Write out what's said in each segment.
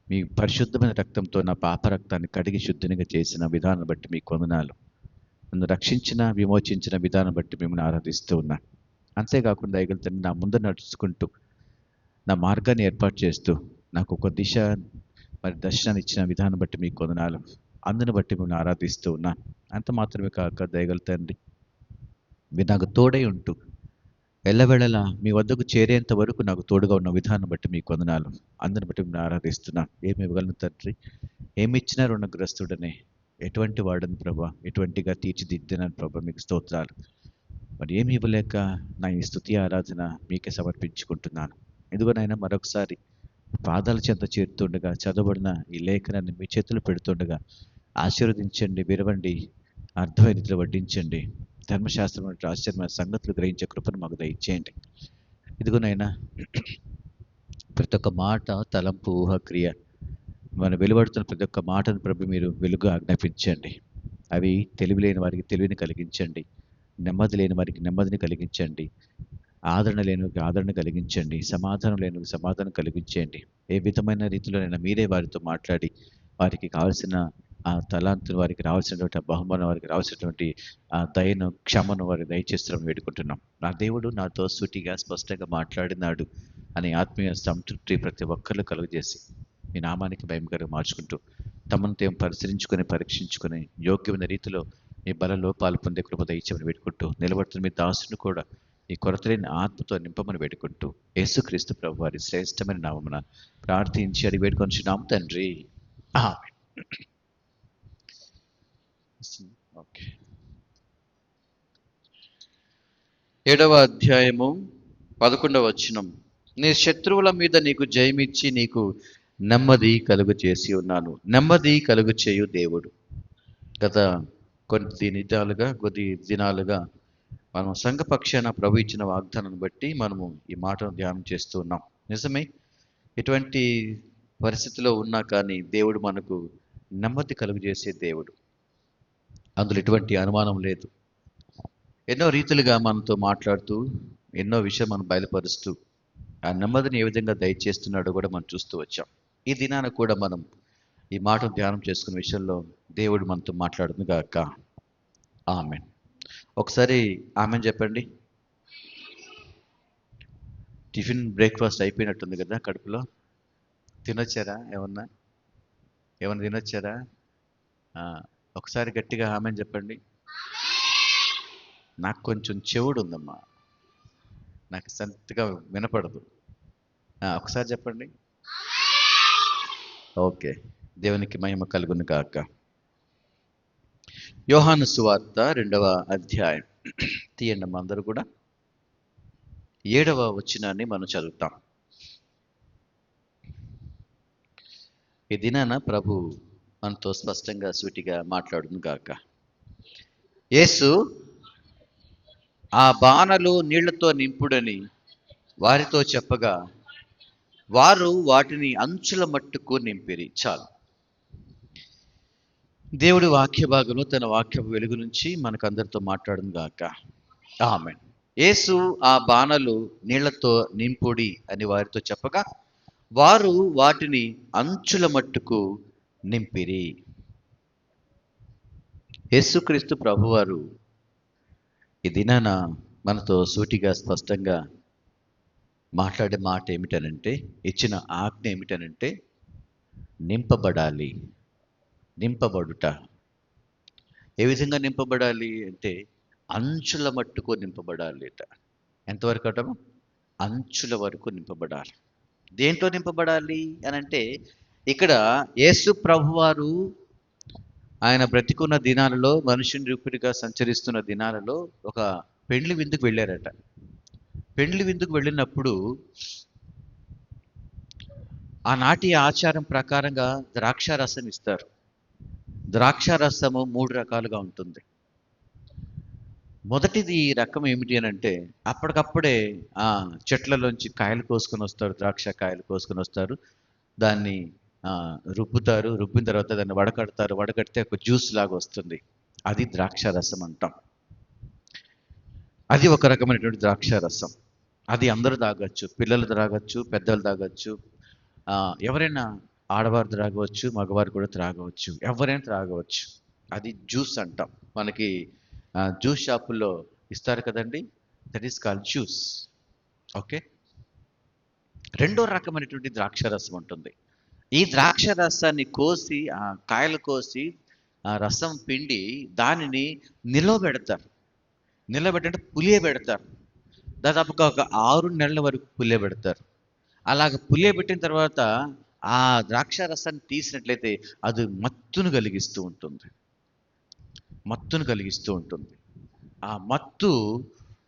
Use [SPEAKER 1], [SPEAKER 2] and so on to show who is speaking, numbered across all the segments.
[SPEAKER 1] మీ పరిశుద్ధమైన రక్తంతో నా పాప రక్తాన్ని కడిగి శుద్ధినిగా చేసిన విధానం బట్టి మీకు వందనాలు. నన్ను రక్షించిన, విమోచించిన విధానం బట్టి మిమ్మల్ని ఆరాధిస్తూ ఉన్నా. అంతేకాకుండా దయగలుగుతాను నా ముందు నడుచుకుంటూ నా మార్గాన్ని ఏర్పాటు చేస్తూ నాకు ఒక దిశ మరి దర్శనాన్ని ఇచ్చిన విధానం బట్టి మీకు వందనాలు. అందుని బట్టి మిమ్మల్ని ఆరాధిస్తూ ఉన్నా. అంత మాత్రమే కాక దయగలుగుతండి మీరు నాకు తోడై ఉంటూ ఎల్లవేళలా మీ వద్దకు చేరేంత వరకు నాకు తోడుగా ఉన్న విధానం బట్టి మీకు వందనాలు. అందుని బట్టి మిమ్మల్ని ఆరాధిస్తున్నా. ఏమి ఇవ్వగలను తండ్రి? ఏమి ఇచ్చినా రుణగ్రస్తుడనే. ఎటువంటి వాడని ప్రభా, ఎటువంటిగా తీర్చిదిద్దినాను ప్రభా, మీకు స్తోత్రాలు. మరి ఏమి ఇవ్వలేక నా ఈ స్తుతి ఆరాధన మీకే సమర్పించుకుంటున్నాను. ఎందుకనైనా మరొకసారి పాదాల చెంత చేరుతుండగా చదవబడిన ఈ లేఖనాన్ని మీ చేతులు పెడుతుండగా ఆశీర్వదించండి, విరవండి, అర్థమైన రీతిలో వడ్డించండి. ధర్మశాస్త్రం ఆశ్చర్యమైన సంగతులు గ్రహించే కృపను మాకు దయచేయండి. ఇదిగోనైనా ప్రతి ఒక్క మాట, తలంపు, ఊహ, క్రియ మనం వెలువడుతున్న ప్రతి ఒక్క మాటను ప్రభు మీరు వెలుగు ఆజ్ఞాపించండి. అవి తెలివి లేని వారికి తెలివిని కలిగించండి, నెమ్మది లేని వారికి నెమ్మదిని కలిగించండి, ఆదరణ లేని వారికి ఆదరణ కలిగించండి, సమాధానం లేని వారికి సమాధానం కలిగించండి. ఏ విధమైన రీతిలోనైనా మీరే వారితో మాట్లాడి వారికి కావాల్సిన ఆ తలాంతును, వారికి రావాల్సినటువంటి ఆ బహుమానం, వారికి రావాల్సినటువంటి ఆ దయను, క్షమను వారికి దయచేస్తామని వేడుకుంటున్నాం. నా దేవుడు నాతో సూటిగా స్పష్టంగా మాట్లాడినాడు అనే ఆత్మీయ సంతృప్తి ప్రతి ఒక్కరిలో కలుగజేసి మీ నామానికి భయంకరంగా మార్చుకుంటూ తమను తాము పరిశీలించుకొని, పరీక్షించుకొని యోగ్యమైన రీతిలో మీ బలలో పాలు పొందే కృప దయచేయమని వేడుకుంటూ నిలబడుతున్న మీ దాసును కూడా ఈ కొరతలేని ఆత్మతో నింపమని వేడుకుంటూ యేసుక్రీస్తు ప్రభు వారి శ్రేష్టమైన నామమున ప్రార్థించి అడిగి వేడుకొంచున్నాం తండ్రి. ఆమేన్. ఓకే. 7వ అధ్యాయము 11వ వచనం. నీ శత్రువుల మీద నీకు జయమిచ్చి నీకు నెమ్మది కలుగు చేసి ఉన్నాను. నెమ్మది కలుగు చేయు దేవుడు. గత కొద్ది దినాలుగా మనం సంఘపక్షాన ప్రభు ఇచ్చిన వాగ్దానాన్ని బట్టి మనము ఈ మాటను ధ్యానం చేస్తూ ఉన్నాం. నిజమే, ఎటువంటి పరిస్థితిలో ఉన్నా కానీ దేవుడు మనకు నెమ్మది కలుగు చేసే దేవుడు. అందులో ఎటువంటి అనుమానం లేదు. ఎన్నో రీతిలుగా మనతో మాట్లాడుతూ ఎన్నో విషయం మనం బయలుపరుస్తూ ఆ నెమ్మదిని ఏ విధంగా దయచేస్తున్నాడో కూడా మనం చూస్తూ వచ్చాం. ఈ దినాన కూడా మనం ఈ మాటను ధ్యానం చేసుకునే విషయంలో దేవుడు మనతో మాట్లాడుతుంది గాక. ఆమేన్. ఒకసారి ఆమేన్ చెప్పండి. టిఫిన్ బ్రేక్ఫాస్ట్ అయిపోయినట్టుంది కదా కడుపులో. తినొచ్చారా? ఏమన్నా తినొచ్చారా? ఒకసారి గట్టిగా ఆమేన్ చెప్పండి. నాకు కొంచెం చెవుడు ఉందమ్మా, నాకు సంతగా వినపడదు. ఒకసారి చెప్పండి. ఓకే, దేవునికి మహిమ కలుగును గాక. యోహాను సువార్త 2వ అధ్యాయం తీయండి అమ్మా అందరూ కూడా. 7వ వచనాన్ని మనం చదువుతాం. ఈ దినాన ప్రభు మనతో స్పష్టంగా సూటిగా మాట్లాడును గాక. యేసు ఆ బానలు నీళ్లతో నింపుడని వారితో చెప్పగా వారు వాటిని అంచుల మట్టుకు నింపిరి. చాలు. దేవుడి వాక్య భాగంలో తన వాక్య వెలుగు నుంచి మనకందరితో మాట్లాడును గాక. ఆమేన్. యేసు ఆ బానలు నీళ్లతో నింపుడి అని వారితో చెప్పగా వారు వాటిని అంచుల మట్టుకు నింపిరి. యేసుక్రీస్తు ప్రభువారు ఈ దినాన మనతో సూటిగా స్పష్టంగా మాట్లాడే మాట ఏమిటనంటే, ఇచ్చిన ఆజ్ఞ ఏమిటనంటే నింపబడాలి, నింపబడుట. ఏ విధంగా నింపబడాలి అంటే అంచుల మట్టుకు నింపబడాలి. ఎంతవరకు అట? అంచుల వరకు నింపబడాలి. దేంట్లో నింపబడాలి అని అంటే, ఇక్కడ యేసు ప్రభువారు ఆయన బ్రతికున్న దినాలలో, మనుషుని రూపుడిగా సంచరిస్తున్న దినాలలో ఒక పెండ్లి విందుకు వెళ్ళారట. పెండ్లి విందుకు వెళ్ళినప్పుడు ఆనాటి ఆచారం ప్రకారంగా ద్రాక్షారసం ఇస్తారు. ద్రాక్షారసము 3 రకాలుగా ఉంటుంది. మొదటిది రకం ఏమిటి అని అంటే, అప్పటికప్పుడే చెట్లలోంచి కాయలు కోసుకొని వస్తారు, ద్రాక్ష కాయలు కోసుకొని వస్తారు. దాన్ని రుబ్బుతారు, రుబ్బిన తర్వాత దాన్ని వడకడతారు, వడకడితే ఒక జ్యూస్ లాగా వస్తుంది. అది ద్రాక్షారసం అంటాం. అది ఒక రకమైనటువంటి ద్రాక్షారసం. అది అందరూ తాగొచ్చు, పిల్లలు తాగొచ్చు, పెద్దలు తాగొచ్చు. ఎవరైనా ఆడవారు త్రాగవచ్చు, మగవారు కూడా త్రాగవచ్చు, ఎవరైనా త్రాగవచ్చు. అది జ్యూస్ అంటాం. మనకి జ్యూస్ షాపుల్లో ఇస్తారు కదండి, that is called juice. Okay. రెండో రకమైనటువంటి ద్రాక్ష రసం ఉంటుంది. ఈ ద్రాక్ష రసాన్ని కోసి, కాయలు కోసి, ఆ రసం పిండి దానిని నిలవబెడతారు. నిలబెట్టంటే పులియబెడతారు. దాదాపుగా ఒక 6 నెలల వరకు పులియబెడతారు. అలాగ పులియబెట్టిన తర్వాత ఆ ద్రాక్ష రసాన్ని తీసినట్లయితే అది మత్తును కలిగిస్తూ ఉంటుంది. మత్తును కలిగిస్తూ ఉంటుంది. ఆ మత్తు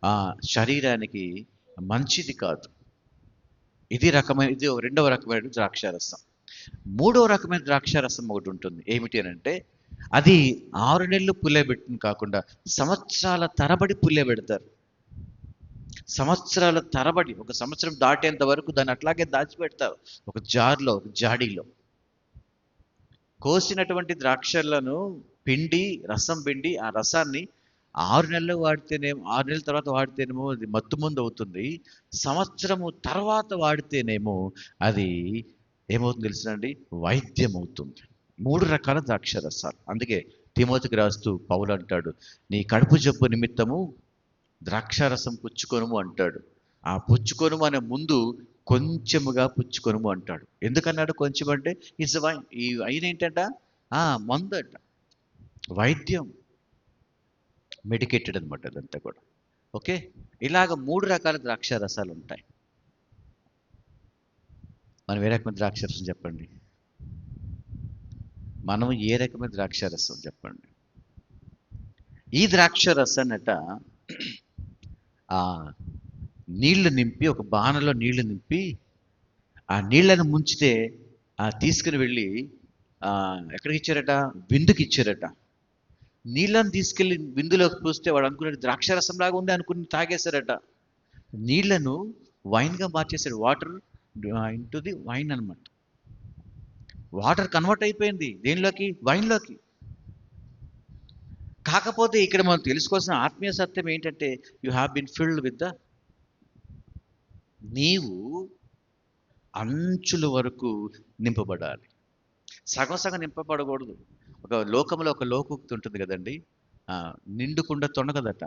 [SPEAKER 1] ఆ శరీరానికి మంచిది కాదు. ఇది రెండవ రకమైన ద్రాక్షారసం. మూడవ రకమైన ద్రాక్షారసం ఒకటి ఉంటుంది. ఏమిటి అని అంటే, అది 6 నెలలు పులియబెట్టిన కాకుండా సంవత్సరాల తరబడి పులియబెడతారు. సంవత్సరాల తరబడి, ఒక సంవత్సరం దాటేంత వరకు దాన్ని అట్లాగే దాచిపెడతారు ఒక జార్లో, ఒక జాడీలో. కోసినటువంటి ద్రాక్షలను పిండి, రసం పిండి, ఆ రసాన్ని 6 నెలలు వాడితేనేమో, 6 నెలల తర్వాత వాడితేనేమో అది మత్తు మందు అవుతుంది. సంవత్సరము తర్వాత వాడితేనేమో అది ఏమవుతుంది తెలుసునండి, వైద్యం అవుతుంది. 3 రకాల ద్రాక్ష రసాలు. అందుకే తిమోతికి రాస్తూ పౌలు అంటాడు, నీ కడుపు జబ్బు నిమిత్తము ద్రాక్షారసం పుచ్చుకొనుము అంటాడు. ఆ పుచ్చుకొనుము అనే ముందు కొంచెముగా పుచ్చుకొనుము అంటాడు. ఎందుకన్నాడు కొంచెం అంటే, ఇట్స్ వైన్. ఈ వైన్ ఏంటంట, మందు అంట, వైద్యం, మెడికేటెడ్ అనమాట అదంతా కూడా. ఓకే. ఇలాగ 3 రకాల ద్రాక్ష రసాలు ఉంటాయి. మనం ఏ రకమైన ద్రాక్ష రసం చెప్పండి? మనం ఏ రకమైన ద్రాక్ష రసం చెప్పండి? ఈ ద్రాక్ష రసాన్నట ఆ నీళ్లు నింపి, ఒక బాణలో నీళ్లు నింపి, ఆ నీళ్లను ముంచితే తీసుకుని వెళ్ళి ఎక్కడికి ఇచ్చారట, విందుకి ఇచ్చారట. నీళ్ళని తీసుకెళ్లి విందులోకి పూస్తే వాడు అనుకున్నాడు ద్రాక్షరసం లాగా ఉంది అనుకుని తాగేశారట. నీళ్లను వైన్గా మార్చేశాడు. వాటర్ ఇంటూ ది వైన్ అనమాట. వాటర్ కన్వర్ట్ అయిపోయింది దేనిలోకి, వైన్లోకి. కాకపోతే ఇక్కడ మనం తెలుసుకోవాల్సిన ఆత్మీయ సత్యం ఏంటంటే, you have been filled with the, నీవు అంచుల వరకు నింపబడాలి. సగం సగం నింపబడకూడదు. ఒక లోకంలో ఒక లోకోక్తి ఉంటుంది కదండి, నిండుకుండా తొనగదట.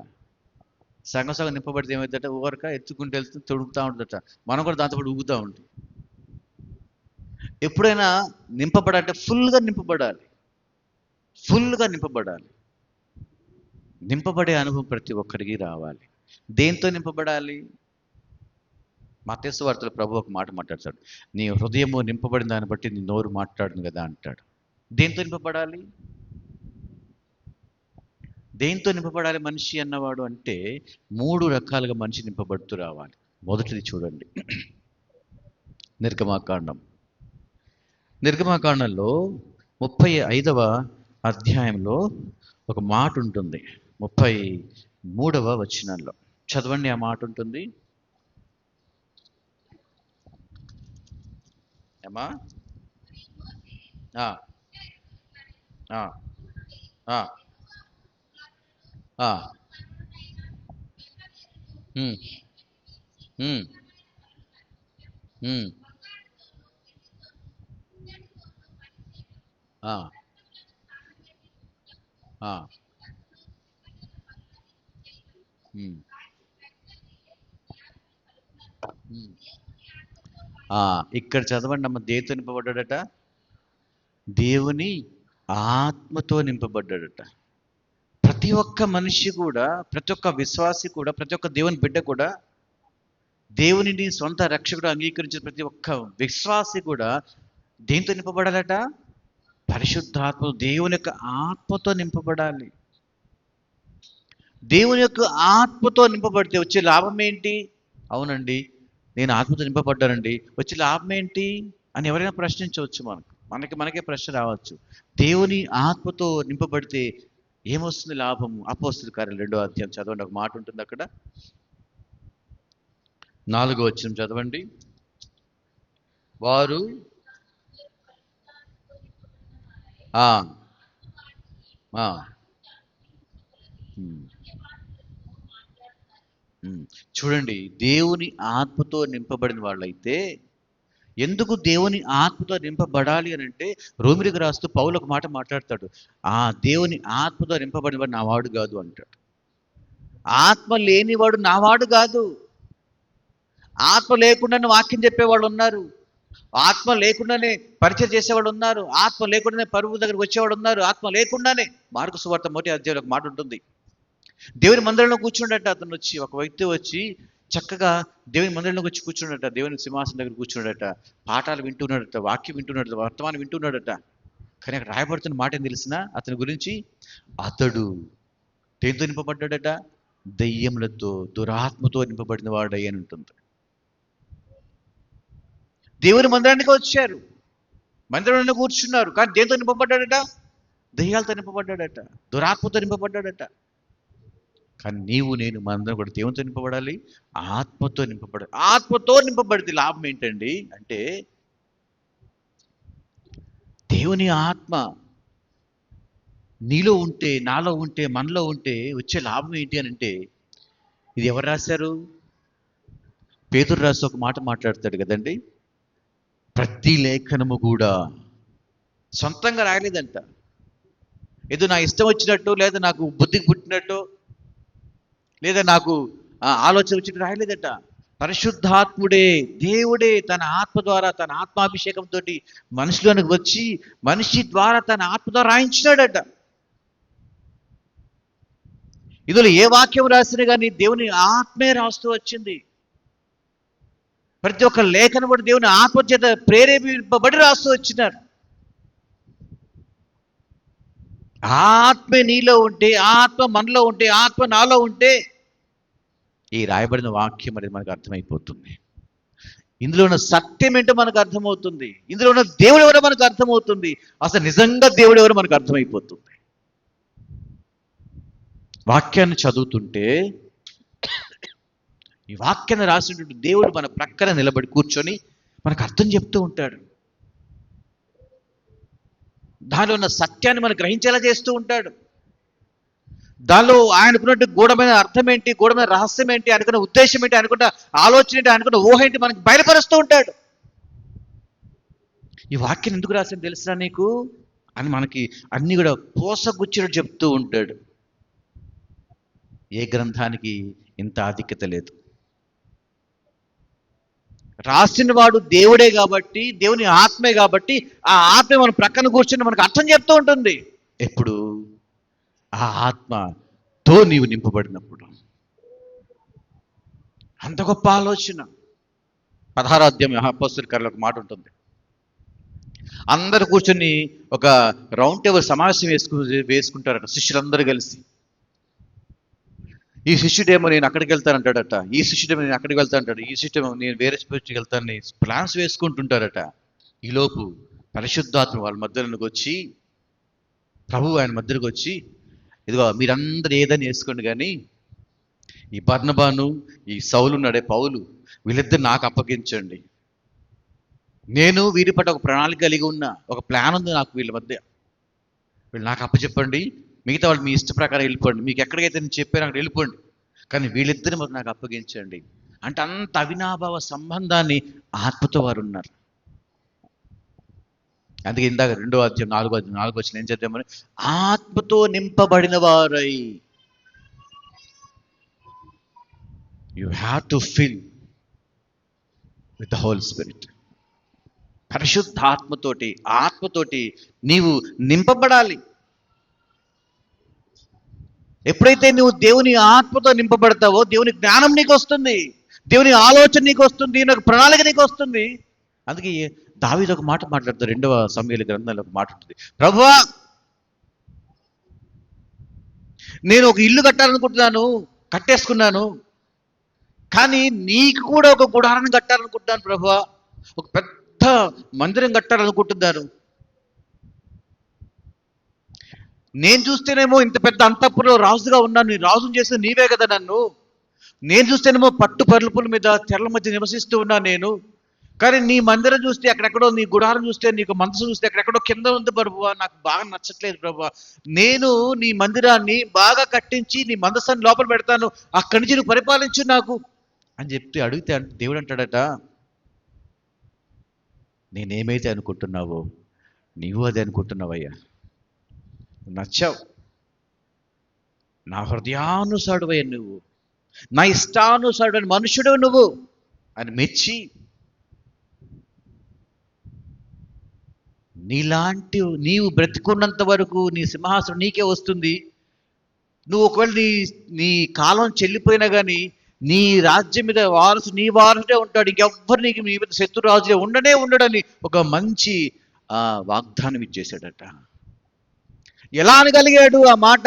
[SPEAKER 1] సగం సగం నింపబడితే ఏమైందట, ఊరక ఎత్తుకుంటూ వెళ్తూ తొడుగుతూ ఉంటుందట. మనం కూడా దాంతో పాటు ఊగుతూ ఉంటాం. ఎప్పుడైనా నింపబడాలంటే ఫుల్గా నింపబడాలి. ఫుల్గా నింపబడాలి. నింపబడే అనుభవం ప్రతి ఒక్కరికి రావాలి. దేంతో నింపబడాలి? మత్తయి సువార్తలో ప్రభు ఒక మాట మాట్లాడతాడు, నీ హృదయము నింపబడిన దాన్ని బట్టి నీ నోరు మాట్లాడును కదా అంటాడు. దేంతో నింపబడాలి? దేంతో నింపబడాలి మనిషి అన్నవాడు అంటే, 3 రకాలుగా మనిషి నింపబడుతూ రావాలి. మొదటిది చూడండి, నిర్గమాకాండం. నిర్గమాకాండంలో 35వ అధ్యాయంలో ఒక మాట ఉంటుంది. 33వ వచనంలో చదవండి. ఆ మాట ఉంటుంది. ఏమా? ఇక్కడ చదవండి అమ్మ. దేంతో నింపబడ్డాడట? దేవుని ఆత్మతో నింపబడ్డాడట. ప్రతి ఒక్క మనిషి కూడా, ప్రతి ఒక్క విశ్వాసి కూడా, ప్రతి ఒక్క దేవుని బిడ్డ కూడా, దేవునిని సొంత రక్షకుడు అంగీకరించిన ప్రతి ఒక్క విశ్వాసి కూడా దేంతో నింపబడాలట? పరిశుద్ధాత్మ, దేవుని యొక్క ఆత్మతో నింపబడాలి. దేవుని యొక్క ఆత్మతో నింపబడితే వచ్చే లాభం ఏంటి? అవునండి, నేను ఆత్మతో నింపబడ్డానండి, వచ్చే లాభం ఏంటి అని ఎవరైనా ప్రశ్నించవచ్చు. మనకే ప్రశ్న రావచ్చు. దేవుని ఆత్మతో నింపబడితే ఏమొస్తుంది లాభము? అపోస్తలుల కార్యాలు 2వ అధ్యాయం చదవండి. ఒక మాట ఉంటుంది అక్కడ, 4వ వచనం చదవండి. వారు చూడండి, దేవుని ఆత్మతో నింపబడిన వాళ్ళైతే ఎందుకు దేవుని ఆత్మతో నింపబడాలి అని అంటే, రోమిలికి రాస్తూ పౌలు ఒక మాట మాట్లాడతాడు. ఆ దేవుని ఆత్మతో నింపబడినవాడు నా వాడు కాదు అంటాడు. ఆత్మ లేనివాడు నా వాడు కాదు. ఆత్మ లేకుండానే వాక్యం చెప్పేవాళ్ళు ఉన్నారు. ఆత్మ లేకుండానే పరిచయం చేసేవాడు ఉన్నారు. ఆత్మ లేకుండానే పరువు దగ్గరికి వచ్చేవాడు ఉన్నారు. ఆత్మ లేకుండానే మార్కు సువార్త 1వ అధ్యాయంలో ఒక మాట ఉంటుంది. దేవుని మందిరంలో కూర్చుండట అతను వచ్చి, ఒక వ్యక్తి వచ్చి చక్కగా దేవుని మందిరంలోకి వచ్చి కూర్చున్నాడట. దేవుని సింహాసనం దగ్గర కూర్చున్నాడట. పాఠాలు వింటున్నాడట, వాక్యం వింటున్నాడట, వర్తమానం వింటున్నాడట. కానీ అక్కడ రాయబడుతున్న మాట ఏం తెలిసిన అతని గురించి, అతడు దేంతో నింపబడ్డాడట? దయ్యములతో, దురాత్మతో నింపబడిన వాడయ్యని ఉంటుంది. దేవుని మందిరానికి వచ్చారు, మందిరంలో కూర్చున్నారు, కానీ దేంతో నింపబడ్డాడట? దయ్యాలతో నింపబడ్డాడట, దురాత్మతో నింపబడ్డాడట. కానీ నీవు నేను మనందరం కూడా దేవునితో నింపబడాలి, ఆత్మతో నింపబడాలి. ఆత్మతో నింపబడితే లాభం ఏంటండి అంటే, దేవుని ఆత్మ నీలో ఉంటే, నాలో ఉంటే, మనలో ఉంటే వచ్చే లాభం ఏంటి అని అంటే, ఇది ఎవరు రాశారు? పేతురు రాసి ఒక మాట మాట్లాడతాడు కదండి. ప్రతి లేఖనము కూడా సొంతంగా రాయలేదంట. ఏదో నా ఇష్టం వచ్చినట్టు, లేదా నాకు బుద్ధికి పుట్టినట్టు, లేదా నాకు ఆలోచన వచ్చినట్టు రాయలేదట. పరిశుద్ధాత్ముడే, దేవుడే తన ఆత్మ ద్వారా, తన ఆత్మాభిషేకంతో మనిషిలోనికి వచ్చి మనిషి ద్వారా తన ఆత్మ ద్వారా రాయించినాడట. ఇందులో ఏ వాక్యం రాసినా కానీ దేవుని ఆత్మే రాస్తూ వచ్చింది. ప్రతి ఒక్క లేఖను కూడా దేవుని ఆత్మ చేత ప్రేరేపింపబడి రాస్తూ వచ్చినారు. ఆత్మే నీలో ఉంటే, ఆత్మ మనలో ఉంటే, ఆత్మ నాలో ఉంటే ఈ రాయబడిన వాక్యం అనేది మనకు అర్థమైపోతుంది. ఇందులో ఉన్న సత్యం ఏంటో మనకు అర్థమవుతుంది. ఇందులో ఉన్న దేవుడు ఎవరో మనకు అర్థమవుతుంది. అసలు నిజంగా దేవుడు ఎవరో మనకు అర్థమైపోతుంది. వాక్యాన్ని చదువుతుంటే, ఈ వాక్యాన్ని రాసినటువంటి దేవుడు మన ప్రక్కన నిలబడి కూర్చొని మనకు అర్థం చెప్తూ ఉంటాడు. దానిలో ఉన్న సత్యాన్ని మనం గ్రహించేలా చేస్తూ ఉంటాడు. దానిలో ఆయనకున్నట్టు గూఢమైన అర్థం ఏంటి, గూఢమైన రహస్యం ఏంటి, అనుకున్న ఉద్దేశం ఏంటి, అనుకున్న ఆలోచన ఏంటి, అనుకున్న ఊహ ఏంటి మనకి బయలుపరుస్తూ ఉంటాడు. ఈ వాక్యం ఎందుకు రాసింది తెలుసా నీకు అని మనకి అన్ని కూడా పోసగుచ్చినట్టు చెప్తూ ఉంటాడు. ఏ గ్రంథానికి ఇంత ఆధిక్యత లేదు. రాసిన వాడు దేవుడే కాబట్టి, దేవుని ఆత్మే కాబట్టి, ఆ ఆత్మ మన ప్రక్కన కూర్చొని మనకు అర్థం చెప్తూ ఉంటుంది. ఎప్పుడు? ఆ ఆత్మతో నీవు నింపబడినప్పుడు. అంత గొప్ప ఆలోచన. 16వ అధ్యాయం అపోస్తలుల కార్యాలలో ఒక మాట ఉంటుంది. అందరు కూర్చొని ఒక రౌండ్ టేబుల్ సమావేశం వేసుకుంటారట శిష్యులందరూ కలిసి. ఈ శిష్యుడేమో నేను అక్కడికి వెళ్తానంటాడట, ఈ శిష్యుడేమో నేను అక్కడికి వెళ్తానంటాడు, ఈ శిష్యుడేమో నేను వేరే స్పిరిట్కి వెళ్తానని ప్లాన్స్ వేసుకుంటుంటారట. ఈలోపు పరిశుద్ధాత్మ వాళ్ళ మధ్యలోకి వచ్చి, ప్రభువు ఆయన మధ్యలోకి వచ్చి, ఇదిగో మీరందరూ ఏదని వేసుకోండి, కానీ ఈ బర్నబాను, ఈ సౌలు నడే పౌలు, వీళ్ళిద్దరు నాకు అప్పగించండి. నేను వీరి పట్ల ఒక ప్రణాళిక కలిగి ఉన్నా, ఒక ప్లాన్ ఉంది నాకు వీళ్ళ మధ్య. వీళ్ళు నాకు అప్పచెప్పండి, మిగతా వాళ్ళు మీ ఇష్ట ప్రకారం వెళ్ళిపోండి, మీకు ఎక్కడికైతే నేను చెప్పాను అక్కడ వెళ్ళిపోండి, కానీ వీళ్ళిద్దరిని మాత్రం నాకు అప్పగించండి. అంటే అంత అవినాభావ సంబంధాన్ని ఆత్మతో వారు ఉన్నారు. అందుకే ఇందాక 2వ అధ్యాయం 4వ వచనం ఏం చదివామని, ఆత్మతో నింపబడిన వారై. You have to fill with the whole spirit. పరిశుద్ధాత్మతోటి, ఆత్మతోటి నీవు నింపబడాలి. ఎప్పుడైతే నువ్వు దేవుని ఆత్మతో నింపబడతావో, దేవుని జ్ఞానం నీకు వస్తుంది, దేవుని ఆలోచన నీకు వస్తుంది, నాకు ప్రణాళిక నీకు వస్తుంది. అందుకే దావీదు ఒక మాట మాట్లాడతారు 2వ సమూయేలు గ్రంథంలో ఒక మాట ఉంటుంది. ప్రభువా, నేను ఒక ఇల్లు కట్టాలనుకుంటున్నాను, కట్టేసుకున్నాను, కానీ నీకు కూడా ఒక గుడారాన్ని కట్టాలనుకుంటున్నాను ప్రభువా, ఒక పెద్ద మందిరం కట్టాలనుకుంటున్నాను. నేను చూస్తేనేమో ఇంత పెద్ద అంతఃపురంలో రాజుగా ఉన్నాను, నీ రాజుని చేస్తే నీవే కదా నన్ను. నేను చూస్తేనేమో పట్టు పరుపుల మీద తెరల మధ్య నివసిస్తూ ఉన్నాను నేను, కానీ నీ మందిరం చూస్తే ఎక్కడెక్కడో, నీ గుడారం చూస్తే, నీకు మనసు చూస్తే ఎక్కడెక్కడో కింద ఉంది ప్రభువా, నాకు బాగా నచ్చట్లేదు ప్రభువా. నేను నీ మందిరాన్ని బాగా కట్టించి నీ మందసాన్ని లోపల పెడతాను, అక్కడి నుంచి నువ్వు పరిపాలించు నాకు అని చెప్తే, అడిగితే దేవుడు అంటాడట, నేనేమైతే అనుకుంటున్నావో నీవు అదే అనుకుంటున్నావయ్యా. నచ్చావు, నా హృదయానుసారుడవయ్యా నువ్వు, నా ఇష్టానుసారుడైన మనుషుడు నువ్వు అని మెచ్చి, నీవు బ్రతికున్నంత వరకు నీ సింహాసనం నీకే వస్తుంది. నువ్వు ఒకవేళ నీ కాలం చెల్లిపోయినా కానీ నీ రాజ్యం మీద నీ వారసుడే ఉంటాడు. ఇంకెవ్వరు నీకు నీ మీద శత్రురాజులే ఉండడని ఒక మంచి వాగ్దానం ఇచ్చేశాడట. ఎలా అనగలిగాడు ఆ మాట?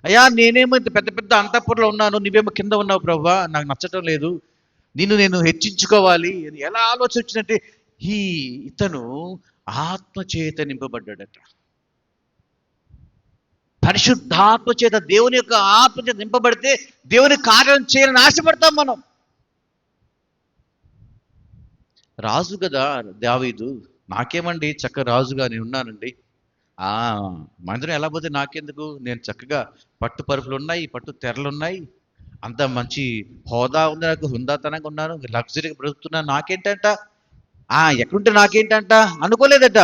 [SPEAKER 1] అయ్యా, నేనేమో ఇంత పెద్ద పెద్ద అంతఃపురంలో ఉన్నాను, నువ్వేమో కింద ఉన్నావు ప్రభువా, నాకు నచ్చటం లేదు, నేను హెచ్చించుకోవాలి అని ఎలా ఆలోచన వచ్చినట్టే ఇతను ఆత్మచేత నింపబడ్డాడట. పరిశుద్ధాత్మ చేత, దేవుని యొక్క ఆత్మచేత నింపబడితే దేవుని కార్యం చేయాలని ఆశపడతాం మనం. రాజు కదా దావీదు, నాకేమండి చక్కగా రాజుగా నేను ఉన్నానండి, మందిరం ఎలా పోతే నాకెందుకు, నేను చక్కగా పట్టు పరుపులు ఉన్నాయి, పట్టు తెరలు ఉన్నాయి, అంత మంచి హోదా ఉంది, నాకు హుందాతనంగా ఉన్నాను, లగ్జరీగా బ్రతుకుతున్నాను, నాకేంటంట ఎక్కడుంటే నాకేంటంట అనుకోలేదట.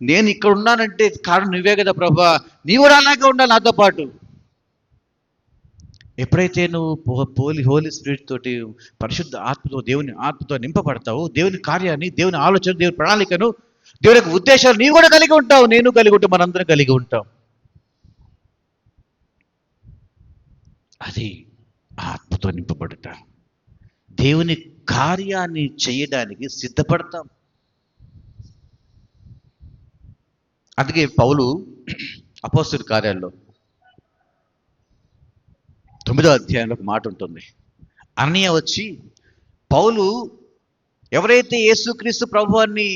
[SPEAKER 1] నేను ఇక్కడ ఉన్నానంటే కారణం నువ్వే కదా ప్రభా, నీవు కూడా అలాగే ఉండాలి నాతో పాటు. ఎప్పుడైతే నువ్వు హోలీ స్పిరిట్ తోటి, పరిశుద్ధ ఆత్మతో, దేవుని ఆత్మతో నింపబడతావు, దేవుని కార్యాన్ని, దేవుని ఆలోచన, దేవుని ప్రణాళికను, దేవుని యొక్క ఉద్దేశాలు నీవు కూడా కలిగి ఉంటావు, నేను కలిగి ఉంటావు, మనందరం కలిగి ఉంటాం. అది ఆత్మతో నింపబడట. దేవుని కార్యాన్ని చేయడానికి సిద్ధపడతాం. అందుకే పౌలు అపోస్తలుల కార్యాల్లో 9వ అధ్యాయంలో ఒక మాట ఉంటుంది. అననీయ వచ్చి, పౌలు ఎవరైతే యేసుక్రీస్తు ప్రభువాన్ని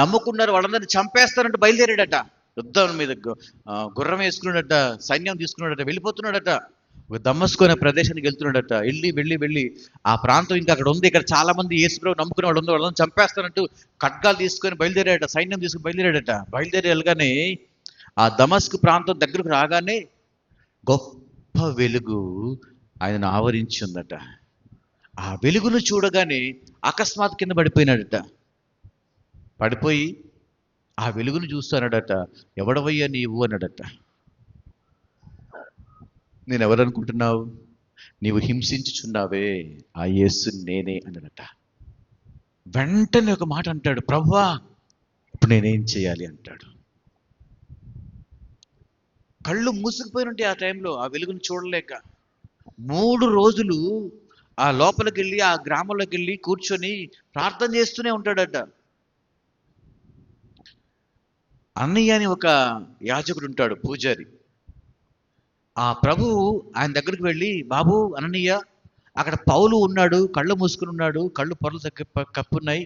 [SPEAKER 1] నమ్ముకున్నారో వాళ్ళందరినీ చంపేస్తారంటే బయలుదేరాడట. యుద్ధం మీద గుర్రం వేసుకున్నాడట, సైన్యం తీసుకున్నాడట, వెళ్ళిపోతున్నాడట. దమస్కు అనే ప్రదేశానికి వెళ్తున్నాడట. వెళ్ళి ఆ ప్రాంతం ఇంకా అక్కడ ఉంది, ఇక్కడ చాలా మంది యేసు ప్రభు నమ్ముకునే వాళ్ళు ఉంది, వాళ్ళని చంపేస్తానంటూ ఖడ్గాలు తీసుకొని బయలుదేరాడట, సైన్యం తీసుకుని బయలుదేరాడట. బయలుదేరి వెళ్ళగానే ఆ దమస్కు ప్రాంతం దగ్గరకు రాగానే గొప్ప వెలుగు ఆయనను ఆవరించి ఉందట. ఆ వెలుగును చూడగానే అకస్మాత్ కింద పడిపోయినాడట. పడిపోయి ఆ వెలుగును చూస్తానడట. ఎవడవయ్యా నీవు అన్నాడట. నేను ఎవరనుకుంటున్నావు, నీవు హింసించుచున్నావే ఆ యేసు నేనే అన్నాడట. వెంటనే ఒక మాట అంటాడు, ప్రభువా ఇప్పుడు నేనేం చేయాలి అంటాడు. కళ్ళు మూసుకుపోయినట్టే ఆ టైంలో, ఆ వెలుగును చూడలేక 3 రోజులు ఆ లోపలికి వెళ్ళి, ఆ గ్రామంలోకి వెళ్ళి కూర్చొని ప్రార్థన చేస్తూనే ఉంటాడట. అన్నయ్య అని ఒక యాజకుడు ఉంటాడు, పూజారి. ఆ ప్రభువు ఆయన దగ్గరికి వెళ్ళి, బాబు అననీయ, అక్కడ పౌలు ఉన్నాడు, కళ్ళు మూసుకుని ఉన్నాడు, కళ్ళు పొరలు కప్పున్నాయి,